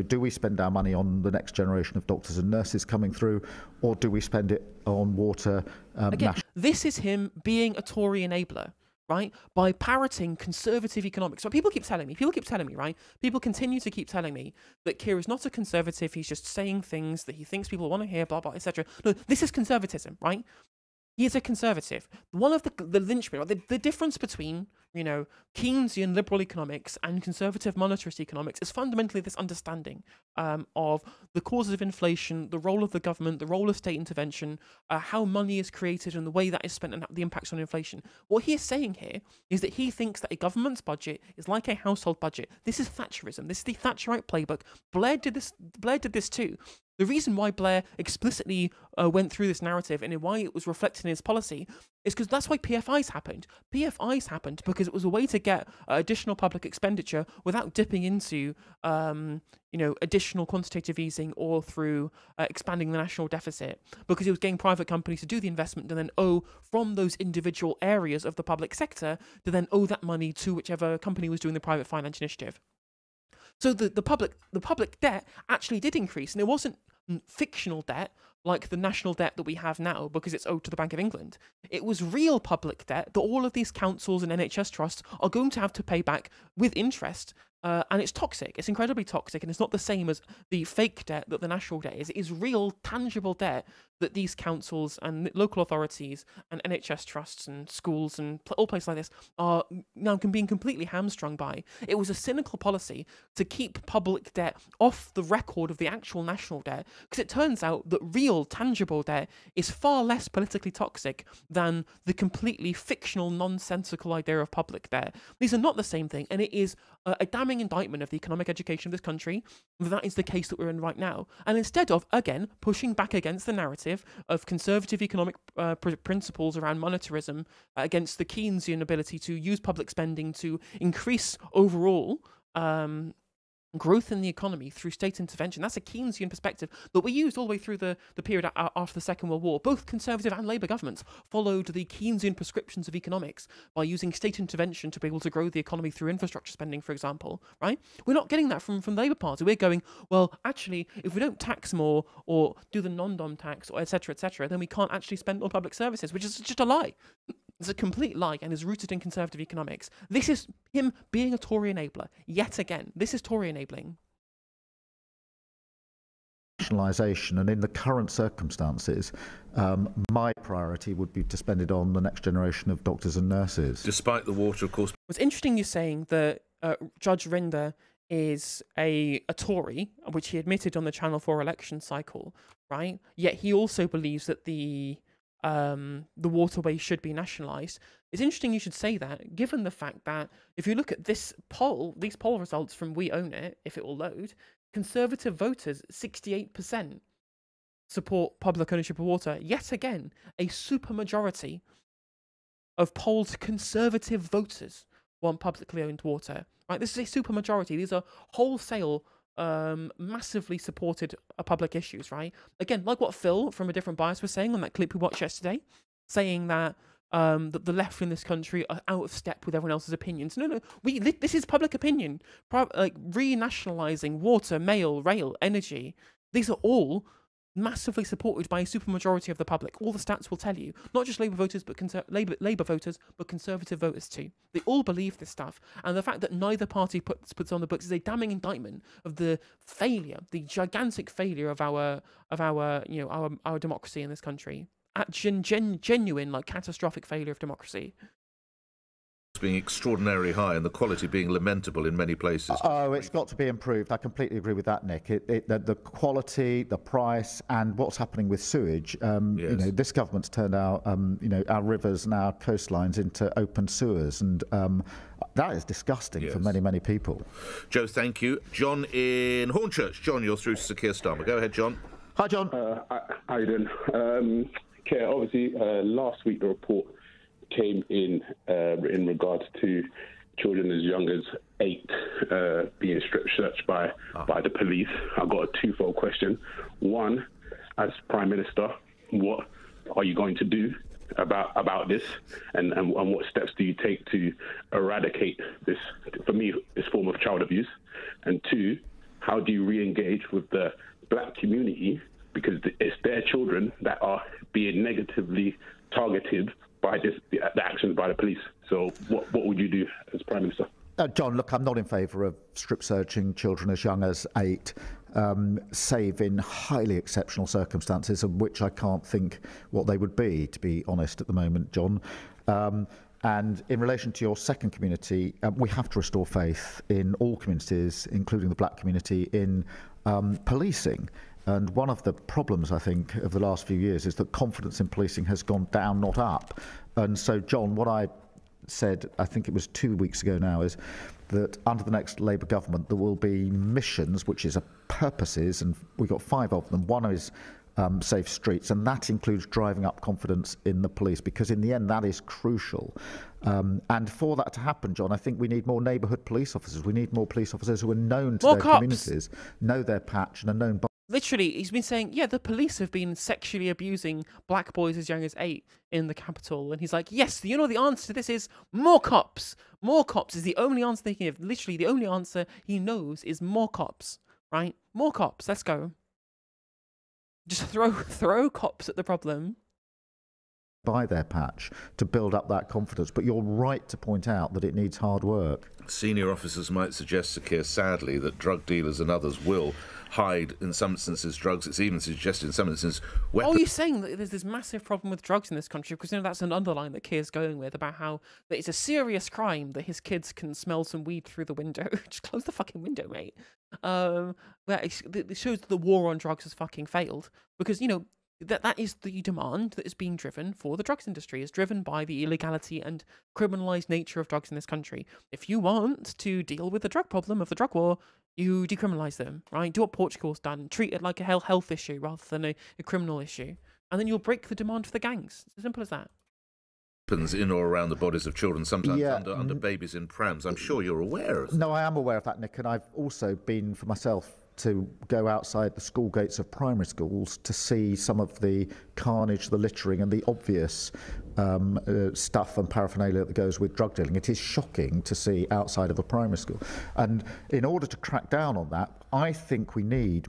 Do we spend our money on the next generation of doctors and nurses coming through, or do we spend it on water? Again, this is him being a Tory enabler, right, by parroting conservative economics. So people keep telling me, right? People continue to keep telling me that Keir is not a conservative. He's just saying things that he thinks people want to hear, blah, blah, etc. No, this is conservatism, right? He is a conservative. One of the linchpin, the difference between, Keynesian liberal economics and conservative monetarist economics is fundamentally this understanding of the causes of inflation, the role of the government, the role of state intervention, how money is created and the way that is spent and the impacts on inflation. What he is saying here is that he thinks that a government's budget is like a household budget. This is Thatcherism. This is the Thatcherite playbook. Blair did this too. The reason why Blair explicitly went through this narrative and why it was reflected in his policy is because that's why PFIs happened. PFIs happened because it was a way to get additional public expenditure without dipping into, additional quantitative easing or through expanding the national deficit, because it was getting private companies to do the investment and then owe from those individual areas of the public sector to then owe that money to whichever company was doing the private finance initiative. So the public debt actually did increase, and it wasn't fictional debt like the national debt that we have now because it's owed to the Bank of England. It was real public debt that all of these councils and NHS trusts are going to have to pay back with interest, and it's toxic. It's incredibly toxic, and it's not the same as the fake debt that the national debt is. It is real, tangible debt that these councils and local authorities and NHS trusts and schools and all places like this are now being completely hamstrung by. It was a cynical policy to keep public debt off the record of the actual national debt, because it turns out that real, tangible debt is far less politically toxic than the completely fictional, nonsensical idea of public debt. These are not the same thing, and it is a damning indictment of the economic education of this country that is the case that we're in right now. And instead of, again, pushing back against the narrative of conservative economic principles around monetarism, against the Keynesian ability to use public spending to increase overall growth in the economy through state intervention. That's a Keynesian perspective that we used all the way through the period after the Second World War. Both Conservative and Labour governments followed the Keynesian prescriptions of economics by using state intervention to be able to grow the economy through infrastructure spending, for example, right? We're not getting that from the Labour Party. We're going, well, actually, if we don't tax more or do the non-dom tax or et cetera, then we can't actually spend on public services, which is just a lie. It's a complete lie and is rooted in conservative economics. This is him being a Tory enabler. Yet again, this is Tory enabling. Nationalisation, and in the current circumstances, my priority would be to spend it on the next generation of doctors and nurses. Despite the water, of course. It's interesting you're saying that Judge Rinder is a Tory, which he admitted on the Channel 4 election cycle, right? Yet he also believes that the waterway should be nationalised. It's interesting you should say that, given the fact that if you look at these poll results from We Own It, if it will load, Conservative voters, 68%, support public ownership of water. Yet again, a supermajority of polled Conservative voters want publicly owned water. Right? This is a supermajority. These are wholesale massively supported public issues, right? Again, like what Phil from A Different Bias was saying on that clip we watched yesterday, saying that that the left in this country are out of step with everyone else's opinions. No, this is public opinion. Like renationalising water, mail, rail, energy. These are all massively supported by a supermajority of the public. All the stats will tell you, not just Labour voters, but Labour voters, but Conservative voters too. They all believe this stuff, and the fact that neither party puts on the books is a damning indictment of the failure, the gigantic failure of our democracy in this country. At genuine, like catastrophic failure of democracy. Being extraordinarily high and the quality being lamentable in many places. Oh, it's got to be improved. I completely agree with that, Nick. The quality, the price, and what's happening with sewage. Yes. This government's turned our rivers and our coastlines into open sewers, and that is disgusting for many, many people. Joe, thank you. John in Hornchurch. John, you're through to Keir Starmer. Go ahead, John. Hi, John. How you doing? Keir, obviously, last week the report came in regards to children as young as 8 being strip searched by the police. I've got a twofold question. One, as Prime Minister, what are you going to do about this, and what steps do you take to eradicate this, for me, this form of child abuse? And two, how do you re-engage with the black community, because it's their children that are being negatively targeted justify the actions by the police. So what would you do as Prime Minister? John, look, I'm not in favour of strip searching children as young as 8, save in highly exceptional circumstances, of which I can't think what they would be, to be honest, at the moment, John. And in relation to your second community, we have to restore faith in all communities, including the black community, in policing. And one of the problems, I think, of the last few years is that confidence in policing has gone down, not up. And so, John, what I said, I think it was 2 weeks ago now, is that under the next Labour government there will be missions, which is purposes, and we've got 5 of them. One is safe streets, and that includes driving up confidence in the police, because in the end that is crucial. And for that to happen, John, I think we need more neighbourhood police officers. We need more police officers who are known to More their cops. communities, know their patch, and are known by... Literally, he's been saying, yeah, the police have been sexually abusing black boys as young as 8 in the capital. And he's like, yes, you know, the answer to this is more cops. More cops is the only answer they can give. Literally, the only answer he knows is more cops, right? More cops. Let's go. Just throw cops at the problem. by their patch to build up that confidence. But you're right to point out that it needs hard work. Senior officers might suggest to Keir, sadly, that drug dealers and others will hide, in some instances, drugs. It's even suggested in some instances weapons. Oh, you're saying that there's this massive problem with drugs in this country, because you know that's an underline that Keir's going with, about how that it's a serious crime that his kids can smell some weed through the window. Just close the fucking window, mate. It shows that the war on drugs has fucking failed, because you know that is the demand that is being driven for the drugs industry, is driven by the illegality and criminalised nature of drugs in this country. If you want to deal with the drug problem of the drug war, you decriminalise them, right? Do what Portugal's done. Treat it like a health issue rather than a criminal issue. And then you'll break the demand for the gangs. It's as simple as that. Weapons in or around the bodies of children, sometimes under babies in prams. I'm sure you're aware of that. No, I am aware of that, Nick, and I've also been, for myself, to go outside the school gates of primary schools to see some of the carnage, the littering and the obvious stuff and paraphernalia that goes with drug dealing. It is shocking to see outside of a primary school. And in order to crack down on that, I think we need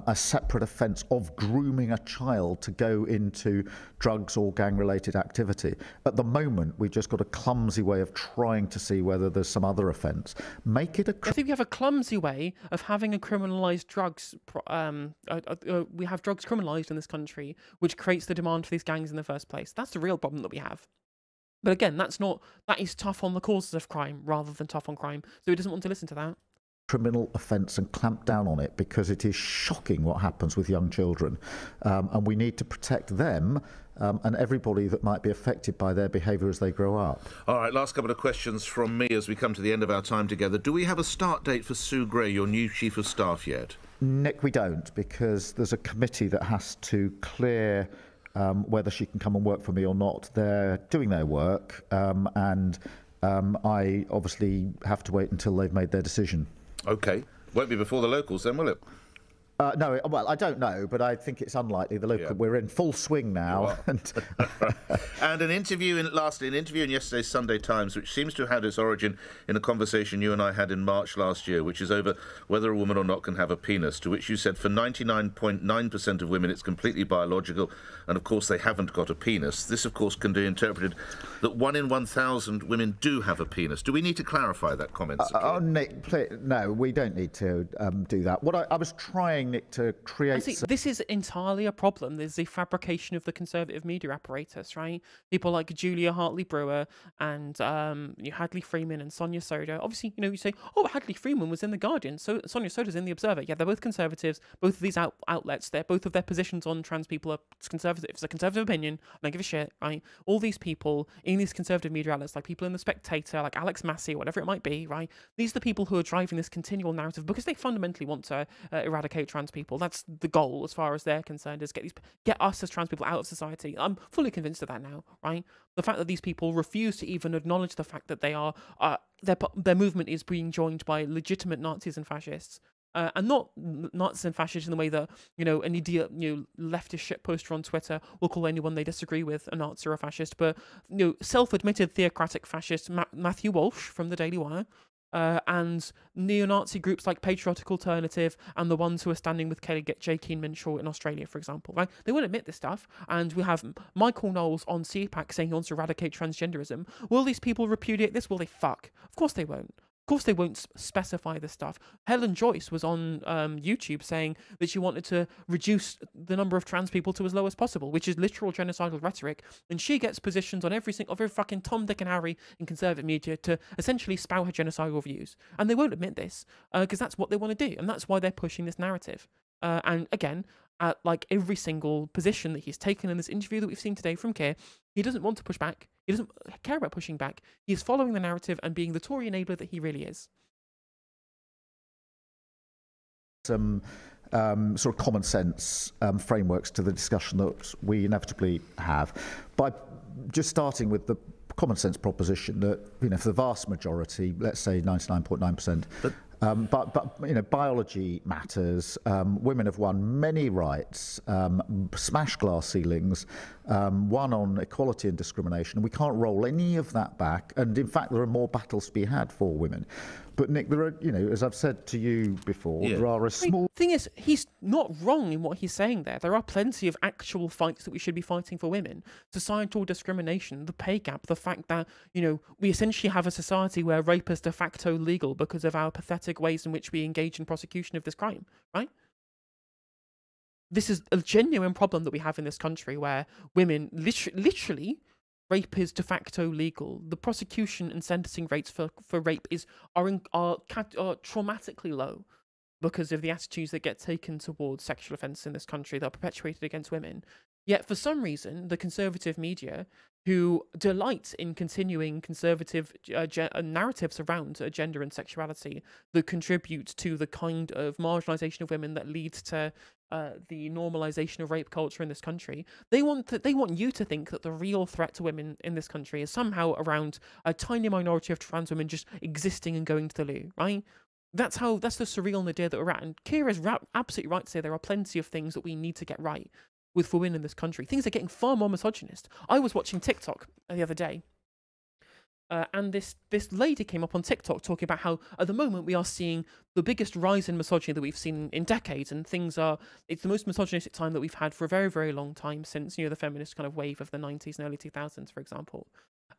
a separate offence of grooming a child to go into drugs or gang-related activity. At the moment, we've just got a clumsy way of trying to see whether there's some other offence. Make it a... I think we have a clumsy way of having a criminalised drugs... we have drugs criminalised in this country, which creates the demand for these gangs in the first place. That's the real problem that we have. But again, that is tough on the causes of crime rather than tough on crime. So he doesn't want to listen to that. Criminal offence and clamp down on it, because it is shocking what happens with young children, and we need to protect them and everybody that might be affected by their behaviour as they grow up. All right, last couple of questions from me as we come to the end of our time together. Do we have a start date for Sue Gray, your new Chief of Staff, yet? Nick, we don't, because there's a committee that has to clear whether she can come and work for me or not. They're doing their work, and I obviously have to wait until they've made their decision. OK. Won't be before the locals then, will it? No, well, I don't know, but I think it's unlikely. The local, we're in full swing now. And an interview in yesterday's Sunday Times, which seems to have had its origin in a conversation you and I had in March last year, which is over whether a woman or not can have a penis, to which you said for 99.9% of women it's completely biological, and of course they haven't got a penis. This, of course, can be interpreted that 1 in 1,000 women do have a penis. Do we need to clarify that comment? Nick, no, we don't need to do that. What I was trying, Nick, to create... This is entirely a problem. There's the fabrication of the conservative media apparatus, right? People like Julia Hartley-Brewer and Hadley Freeman and Sonia Soda. Obviously, you say, oh, Hadley Freeman was in The Guardian, so Sonia Soda's in The Observer. Yeah, they're both conservatives. Both of these outlets, both of their positions on trans people are conservative. It's a conservative opinion. I don't give a shit, right? All these people in these conservative media outlets, like people in The Spectator, like Alex Massey, whatever it might be, right? These are the people who are driving this continual narrative because they fundamentally want to eradicate trans people. That's the goal as far as they're concerned, is get us as trans people out of society. I'm fully convinced of that now, right? The fact that these people refuse to even acknowledge the fact that they are their movement is being joined by legitimate Nazis and fascists. And not Nazis and fascists in the way that, an idiot, leftist shitposter on Twitter will call anyone they disagree with a Nazi or a fascist, but, self-admitted theocratic fascist Matthew Walsh from the Daily Wire, and neo-Nazi groups like Patriotic Alternative and the ones who are standing with J. Keen Minshaw in Australia, for example, right? They won't admit this stuff. And we have Michael Knowles on CPAC saying he wants to eradicate transgenderism. Will these people repudiate this? Will they fuck? Of course they won't. Of course they won't specify this stuff. Helen Joyce was on YouTube saying that she wanted to reduce the number of trans people to as low as possible, which is literal genocidal rhetoric. And she gets positions on every fucking Tom, Dick and Harry in conservative media to essentially spout her genocidal views. And they won't admit this because that's what they want to do. And that's why they're pushing this narrative. And again, at like every single position that he's taken in this interview that we've seen today from Keir, he doesn't want to push back. He doesn't care about pushing back. He's following the narrative and being the Tory enabler that he really is. Some sort of common sense frameworks to the discussion that we inevitably have, by just starting with the common sense proposition that, you know, for the vast majority, let's say 99.9%, but you know, biology matters. Women have won many rights, smashed glass ceilings, won on equality and discrimination. And we can't roll any of that back. And in fact, there are more battles to be had for women. But Nick, there are, you know, as I've said to you before, there are a small... The thing is, he's not wrong in what he's saying there. There are plenty of actual fights that we should be fighting for women. Societal discrimination, the pay gap, the fact that, you know, we essentially have a society where rape is de facto legal because of our pathetic ways in which we engage in prosecution of this crime, right? This is a genuine problem that we have in this country where women literally rape is de facto legal. The prosecution and sentencing rates for rape are traumatically low because of the attitudes that get taken towards sexual offences in this country that are perpetuated against women. Yet, for some reason, the conservative media, who delight in continuing conservative narratives around gender and sexuality that contribute to the kind of marginalisation of women that leads to the normalisation of rape culture in this country, they want you to think that the real threat to women in this country is somehow around a tiny minority of trans women just existing and going to the loo, right? That's the surreal nadir that we're at. And Keir is absolutely right to say there are plenty of things that we need to get right for women in this country. Things are getting far more misogynist. I was watching TikTok the other day, and this lady came up on TikTok talking about how at the moment we are seeing the biggest rise in misogyny that we've seen in decades, and it's the most misogynistic time that we've had for a very, very long time since, you know, the feminist kind of wave of the 90s and early 2000s, for example.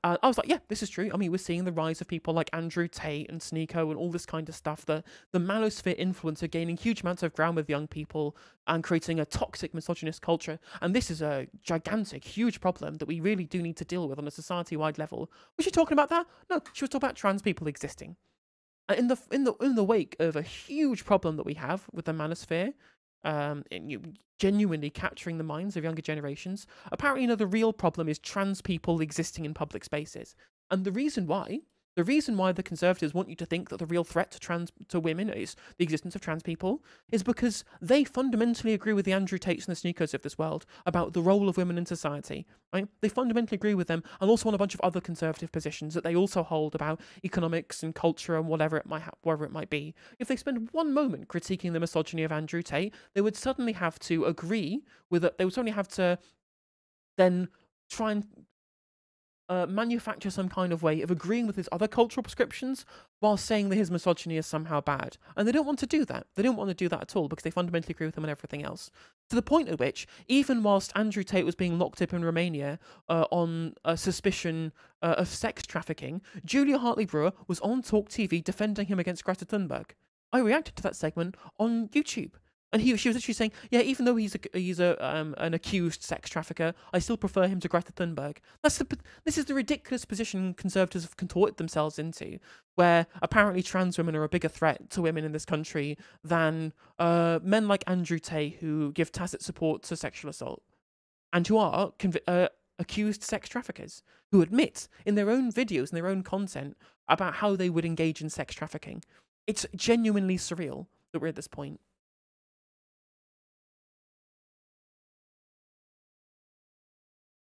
I was like, yeah, this is true. I mean, we're seeing the rise of people like Andrew Tate and Sneeko and all this kind of stuff. The manosphere influencer gaining huge amounts of ground with young people and creating a toxic misogynist culture. And this is a gigantic, huge problem that we really do need to deal with on a society-wide level. Was she talking about that? No, she was talking about trans people existing. And in the wake of a huge problem that we have with the manosphere, genuinely capturing the minds of younger generations, apparently, you know, the real problem is trans people existing in public spaces. And the reason why the Conservatives want you to think that the real threat to women is the existence of trans people is because they fundamentally agree with the Andrew Tates and the Sneakers of this world about the role of women in society, right? They fundamentally agree with them, and also on a bunch of other conservative positions that they also hold about economics and culture and whatever it might be. If they spend one moment critiquing the misogyny of Andrew Tate, they would suddenly have to agree with it. They would suddenly have to then try and manufacture some kind of way of agreeing with his other cultural prescriptions while saying that his misogyny is somehow bad. And they don't want to do that. They don't want to do that at all because they fundamentally agree with him on everything else. To the point at which, even whilst Andrew Tate was being locked up in Romania on a suspicion of sex trafficking, Julia Hartley-Brewer was on Talk TV defending him against Greta Thunberg. I reacted to that segment on YouTube. And she was actually saying, yeah, even though he's an accused sex trafficker, I still prefer him to Greta Thunberg. This is the ridiculous position Conservatives have contorted themselves into, where apparently trans women are a bigger threat to women in this country than men like Andrew Tate, who give tacit support to sexual assault, and who are accused sex traffickers, who admit in their own videos and their own content about how they would engage in sex trafficking. It's genuinely surreal that we're at this point.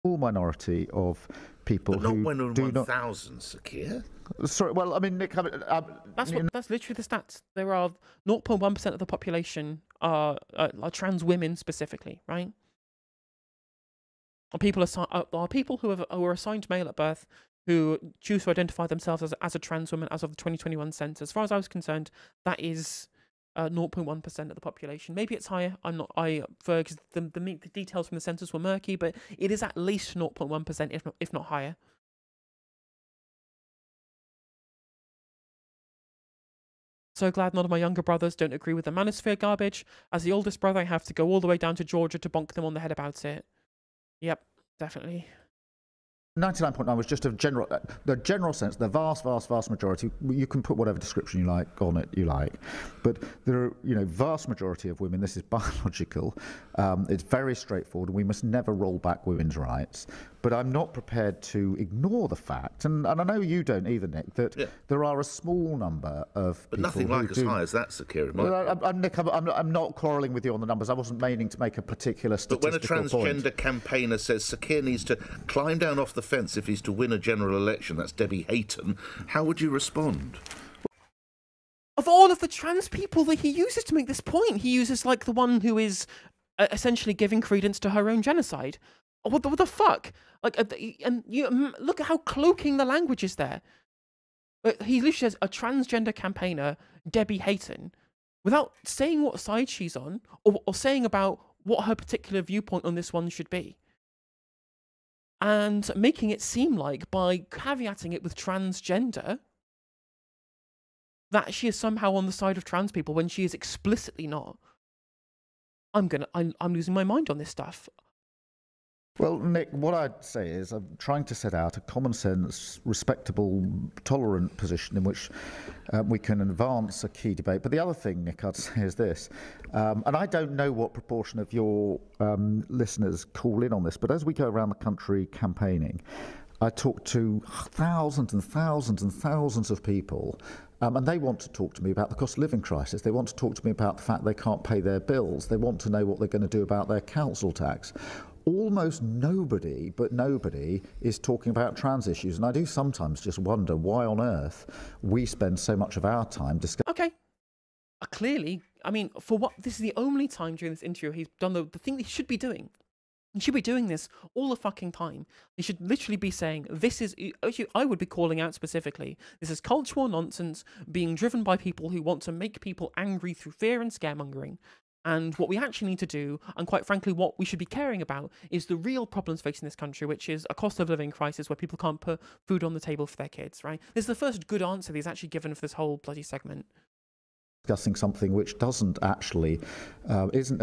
Minority of people but not who one in do 1,000, Keir. Sorry, well, I mean, Nick, that's literally the stats. There are 0.1% of the population are trans women specifically, right? Are people who are assigned male at birth, who choose to identify themselves as a trans woman as of the 2021 census. As far as I was concerned, that is 0.1% of the population. Maybe it's higher. I'm not. Because the details from the census were murky, but it is at least 0.1%, if not higher. So glad none of my younger brothers don't agree with the manosphere garbage. As the oldest brother, I have to go all the way down to Georgia to bonk them on the head about it. Yep, definitely. 99.9 was just the general sense, the vast majority. You can put whatever description you like on it, but there are, vast majority of women. This is biological. It's very straightforward. We must never roll back women's rights. But I'm not prepared to ignore the fact, and I know you don't either, Nick, that there are a small number of but people nothing like as high as that, Sir Keir. Nick, I'm not quarrelling with you on the numbers. I wasn't meaning to make a particular statistical But when a transgender point. campaigner says Sir Keir needs to climb down off the fence if he's to win a general election, that's Debbie Hayton, how would you respond? Of all of the trans people that he uses to make this point, he uses like the one who is essentially giving credence to her own genocide. What the fuck? Like, and you look at how cloaking the language is there. He literally says a transgender campaigner, Debbie Hayton, without saying what side she's on or saying about what her particular viewpoint on this one should be. And making it seem like, by caveating it with transgender, that she is somehow on the side of trans people when she is explicitly not. I'm losing my mind on this stuff. Well, Nick, what I'd say is I'm trying to set out a common sense, respectable, tolerant position in which we can advance a key debate. But the other thing, Nick, I'd say is this, and I don't know what proportion of your listeners call in on this, but as we go around the country campaigning, I talk to thousands and thousands and thousands of people, and they want to talk to me about the cost of living crisis. They want to talk to me about the fact they can't pay their bills. They want to know what they're going to do about their council tax. Almost nobody is talking about trans issues, and I do sometimes just wonder why on earth we spend so much of our time discussing. Okay, clearly, I mean, for what, this is the only time during this interview he's done the thing that he should be doing. He should be doing this all the fucking time. He should literally be saying, this is, actually, I would be calling out specifically, this is cultural nonsense being driven by people who want to make people angry through fear and scaremongering. And what we actually need to do, and quite frankly, what we should be caring about, is the real problems facing this country, which is a cost of living crisis where people can't put food on the table for their kids, right? This is the first good answer that he's actually given for this whole bloody segment. Discussing something which doesn't actually, isn't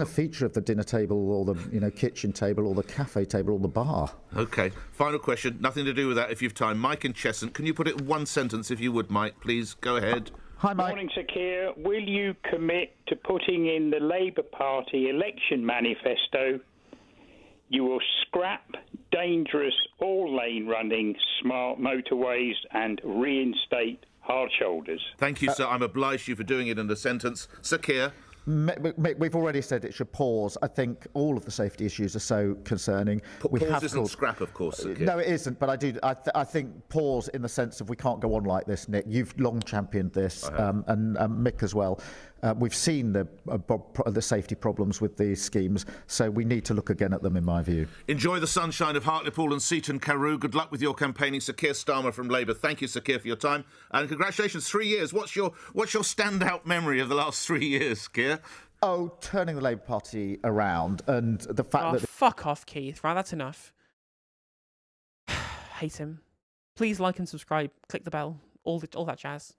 a feature of the dinner table or the kitchen table or the cafe table or the bar. Okay, final question, nothing to do with that if you've time. Mike in Cheshunt, can you put it in one sentence if you would, Mike, please? Go ahead. Hi, Mike. Morning, Sir Keir. Will you commit to putting in the Labour Party election manifesto you will scrap dangerous all-lane running smart motorways and reinstate hard shoulders? Thank you, sir. I'm obliged to you for doing it in a sentence. Sir Keir. We've already said it should pause. I think all of the safety issues are so concerning. Pause isn't scrap, of course, Sir Keir. No, it isn't, but I think pause in the sense of we can't go on like this, Nick. You've long championed this, and Mick as well. We've seen the safety problems with these schemes, so we need to look again at them, in my view. Enjoy the sunshine of Hartlepool and Seaton Carew. Good luck with your campaigning. Sir Keir Starmer from Labour. Thank you, Sir Keir, for your time. And congratulations, 3 years. What's your standout memory of the last 3 years, Keir? Oh, turning the Labour Party around, and the fact that... Fuck off, Keith. Right, that's enough. Hate him. Please like and subscribe. Click the bell. All that jazz.